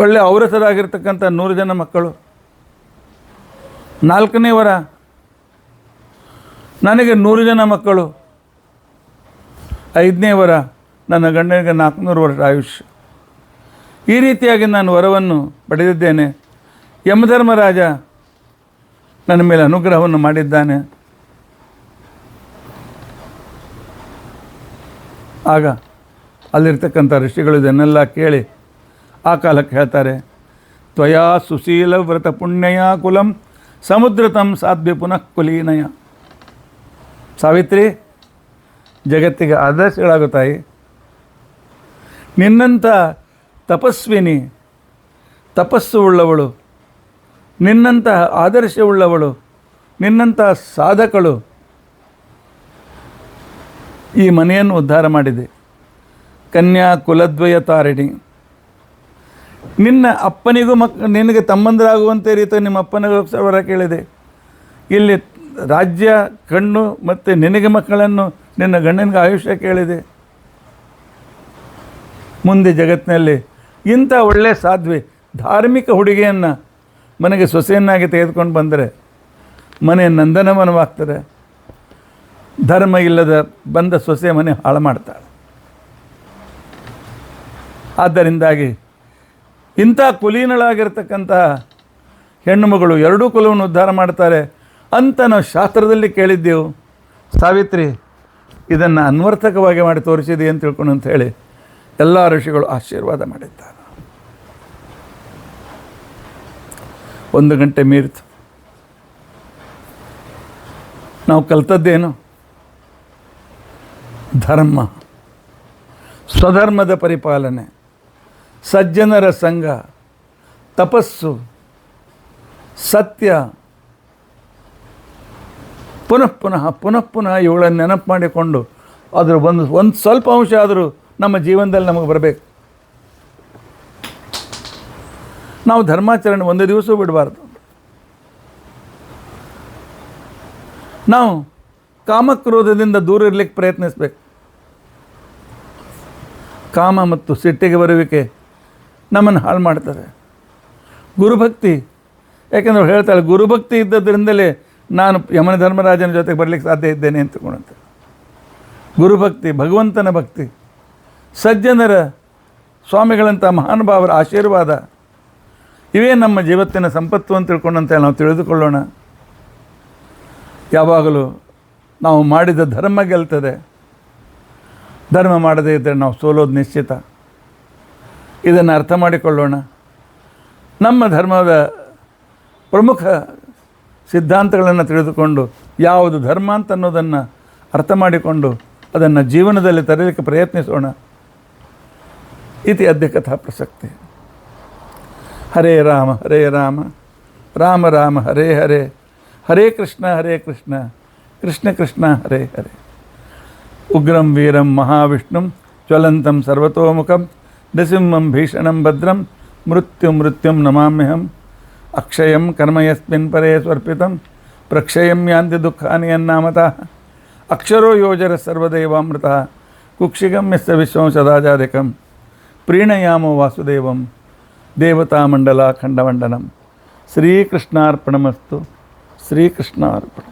ಒಳ್ಳೆಯ ಔರಸರಾಗಿರ್ತಕ್ಕಂಥ 100 ಜನ ಮಕ್ಕಳು. 4ನೇ ವರ ನನಗೆ 100 ಜನ ಮಕ್ಕಳು. 5ನೇ ವರ ನನ್ನ ಗಂಡನಿಗೆ 400 ವರ್ಷ ಆಯುಷ್ಯ. ಈ ರೀತಿಯಾಗಿ ನಾನು ವರವನ್ನು ಪಡೆದಿದ್ದೇನೆ. ಯಮಧರ್ಮರಾಜ ನನ್ನ ಮೇಲೆ ಅನುಗ್ರಹವನ್ನು ಮಾಡಿದ್ದಾನೆ. ಆಗ ಅಲ್ಲಿರ್ತಕ್ಕಂಥ ಋಷಿಗಳು ಇದನ್ನೆಲ್ಲ ಕೇಳಿ ಆ ಕಾಲಕ್ಕೆ ಹೇಳ್ತಾರೆ, ತ್ವಯಾ ಸುಶೀಲ ವ್ರತ ಪುಣ್ಯಯ ಕುಲಂ ಸಮುದ್ರತಂ ಸಾಧ್ಯ ಪುನಃ ಕುಲೀನಯ. ಸಾವಿತ್ರಿ, ಜಗತ್ತಿಗೆ ಆದರ್ಶಗಳಾಗುತ್ತಾಯಿ. ನಿನ್ನಂಥ ತಪಸ್ವಿನಿ, ತಪಸ್ಸು ಉಳ್ಳವಳು, ನಿನ್ನಂತಹ ಆದರ್ಶವುಳ್ಳವಳು, ನಿನ್ನಂತಹ ಸಾಧಕಳು ಈ ಮನೆಯನ್ನು ಉದ್ಧಾರ ಮಾಡಿದೆ. ಕನ್ಯಾ ಕುಲದ್ವಯ ತಾರಿಣಿ. ನಿನ್ನ ಅಪ್ಪನಿಗೂ ನಿನಗೆ ತಮ್ಮಂದರಾಗುವಂತೆ ರೀತಿ ನಿಮ್ಮ ಅಪ್ಪನಿಗೆ ವರ ಕೇಳಿದೆ. ಇಲ್ಲಿ ರಾಜ್ಯ, ಕಣ್ಣು ಮತ್ತು ನಿನಗೆ ಮಕ್ಕಳನ್ನು, ನಿನ್ನ ಗಂಡನಿಗೆ ಆಯುಷ್ಯ ಕೇಳಿದೆ. ಮುಂದೆ ಜಗತ್ತಿನಲ್ಲಿ ಇಂಥ ಒಳ್ಳೆಯ ಸಾಧ್ವಿ ಧಾರ್ಮಿಕ ಹುಡುಗಿಯನ್ನು ಮನೆಗೆ ಸೊಸೆಯನ್ನಾಗಿ ತೆಗೆದುಕೊಂಡು ಬಂದರೆ ಮನೆ ನಂದನವನವಾಗ್ತದೆ. ಧರ್ಮ ಇಲ್ಲದ ಬಂದ ಸೊಸೆ ಮನೆ ಹಾಳು ಮಾಡ್ತಾಳೆ. ಆದ್ದರಿಂದಾಗಿ ಇಂಥ ಕುಲೀನಳಾಗಿರ್ತಕ್ಕಂಥ ಹೆಣ್ಣು ಮಗಳು 2 ಕುಲವನ್ನು ಉದ್ಧಾರ ಮಾಡ್ತಾರೆ ಅಂತ ನಾವು ಶಾಸ್ತ್ರದಲ್ಲಿ ಕೇಳಿದ್ದೆವು. ಸಾವಿತ್ರಿ ಇದನ್ನು ಅನ್ವರ್ಥಕವಾಗಿ ಮಾಡಿ ತೋರಿಸಿದೆ ಅಂತ ತಿಳ್ಕೊಂಡು ಅಂತ ಹೇಳಿ ಎಲ್ಲ ಋಷಿಗಳು ಆಶೀರ್ವಾದ ಮಾಡಿದ್ದಾರೆ. 1 ಗಂಟೆ ಮೀರಿತು. ನಾವು ಕಲ್ತದ್ದೇನು? ಧರ್ಮ, ಸ್ವಧರ್ಮದ ಪರಿಪಾಲನೆ, ಸಜ್ಜನರ ಸಂಘ, ತಪಸ್ಸು, ಸತ್ಯ. ಪುನಃ ಪುನಃ ಇವುಗಳನ್ನು ನೆನಪು ಮಾಡಿಕೊಂಡು ಅದ್ರ ಒಂದು ಸ್ವಲ್ಪ ಅಂಶ ಆದರೂ ನಮ್ಮ ಜೀವನದಲ್ಲಿ ನಮಗೆ ಬರಬೇಕು. ನಾವು ಧರ್ಮಾಚರಣೆ ಒಂದು ದಿವಸ ಬಿಡಬಾರ್ದು. ನಾವು ಕಾಮಕ್ರೋಧದಿಂದ ದೂರ ಇರಲಿಕ್ಕೆ ಪ್ರಯತ್ನಿಸಬೇಕು. ಕಾಮ ಮತ್ತು ಸಿಟ್ಟಿಗೆ ಬರುವಿಕೆ ನಮ್ಮನ್ನು ಹಾಳು ಮಾಡ್ತಾರೆ. ಗುರುಭಕ್ತಿ, ಯಾಕೆಂದ್ರೆ ಅವ್ರು ಹೇಳ್ತಾಳೆ, ಗುರುಭಕ್ತಿ ಇದ್ದದ್ರಿಂದಲೇ ನಾನು ಯಮನ ಧರ್ಮರಾಜನ ಜೊತೆಗೆ ಬರಲಿಕ್ಕೆ ಸಾಧ್ಯ ಇದ್ದೇನೆ ಅಂತಕೊಂಡಂತೆ. ಗುರುಭಕ್ತಿ, ಭಗವಂತನ ಭಕ್ತಿ, ಸಜ್ಜನರ, ಸ್ವಾಮಿಗಳಂಥ ಮಹಾನುಭಾವರ ಆಶೀರ್ವಾದ, ಇವೇ ನಮ್ಮ ಜೀವತ್ತಿನ ಸಂಪತ್ತು ಅಂತ ತಿಳ್ಕೊಂಡಂತೆ ನಾವು ತಿಳಿದುಕೊಳ್ಳೋಣ. ಯಾವಾಗಲೂ ನಾವು ಮಾಡಿದ ಧರ್ಮ ಗೆಲ್ತದೆ. ಧರ್ಮ ಮಾಡದೇ ಇದ್ದರೆ ನಾವು ಸೋಲೋದು ನಿಶ್ಚಿತ. ಇದನ್ನು ಅರ್ಥ ಮಾಡಿಕೊಳ್ಳೋಣ. ನಮ್ಮ ಧರ್ಮದ ಪ್ರಮುಖ ಸಿದ್ಧಾಂತಗಳನ್ನು ತಿಳಿದುಕೊಂಡು ಯಾವುದು ಧರ್ಮ ಅಂತ ಅನ್ನೋದನ್ನು ಅರ್ಥ ಮಾಡಿಕೊಂಡು ಅದನ್ನು ಜೀವನದಲ್ಲಿ ತರಲಿಕ್ಕೆ ಪ್ರಯತ್ನಿಸೋಣ. ಇತಿ ಅದ್ಯ ಕಥಾ ಪ್ರಸಕ್ತಿ. ಹರೇ ರಾಮ ರಾಮ ರಾಮ ಹರೇ ಹರೇ, ಹರೇ ಕೃಷ್ಣ ಕೃಷ್ಣ ಕೃಷ್ಣ ಹರೇ ಹರೇ. ಉಗ್ರಂ ವೀರಂ ಮಹಾವಿಷ್ಣುಂ ಜ್ವಲಂತಂ ಸರ್ವತೋಮುಖಂ ನೃಸಿಂಹಂ ಭೀಷಣಂ ಭದ್ರಂ ಮೃತ್ಯುಂ ನಮಾಮ್ಯಹಂ. ಅಕ್ಷಯಂ ಕರ್ಮ ಯಸ್ಮಿನ್ ಪರೇ ಸ್ವರ್ಪಿತಂ ಪ್ರಕ್ಷಯಂ ಯಾಂತಿ ದುಃಖಾನಿ ಯನ್ನಾಮತಃ. ಅಕ್ಷರೋ ಯೋಜರ ಸರ್ವದೇವಾಮೃತಃ ಕುಕ್ಷಿಗಂ ಯಸ್ಯ ವಿಶ್ವಂ ಸದಾಜಾಧಿಕಂ. ಪ್ರೀಣಯಾಮೋ ವಾಸುದೇವಂ ದೇವತಾಮಂಡಲ ಖಂಡವಂಡನಂ. ಶ್ರೀಕೃಷ್ಣಾರ್ಪಣಮಸ್ತು. ಶ್ರೀಕೃಷ್ಣಾರ್ಪಣ.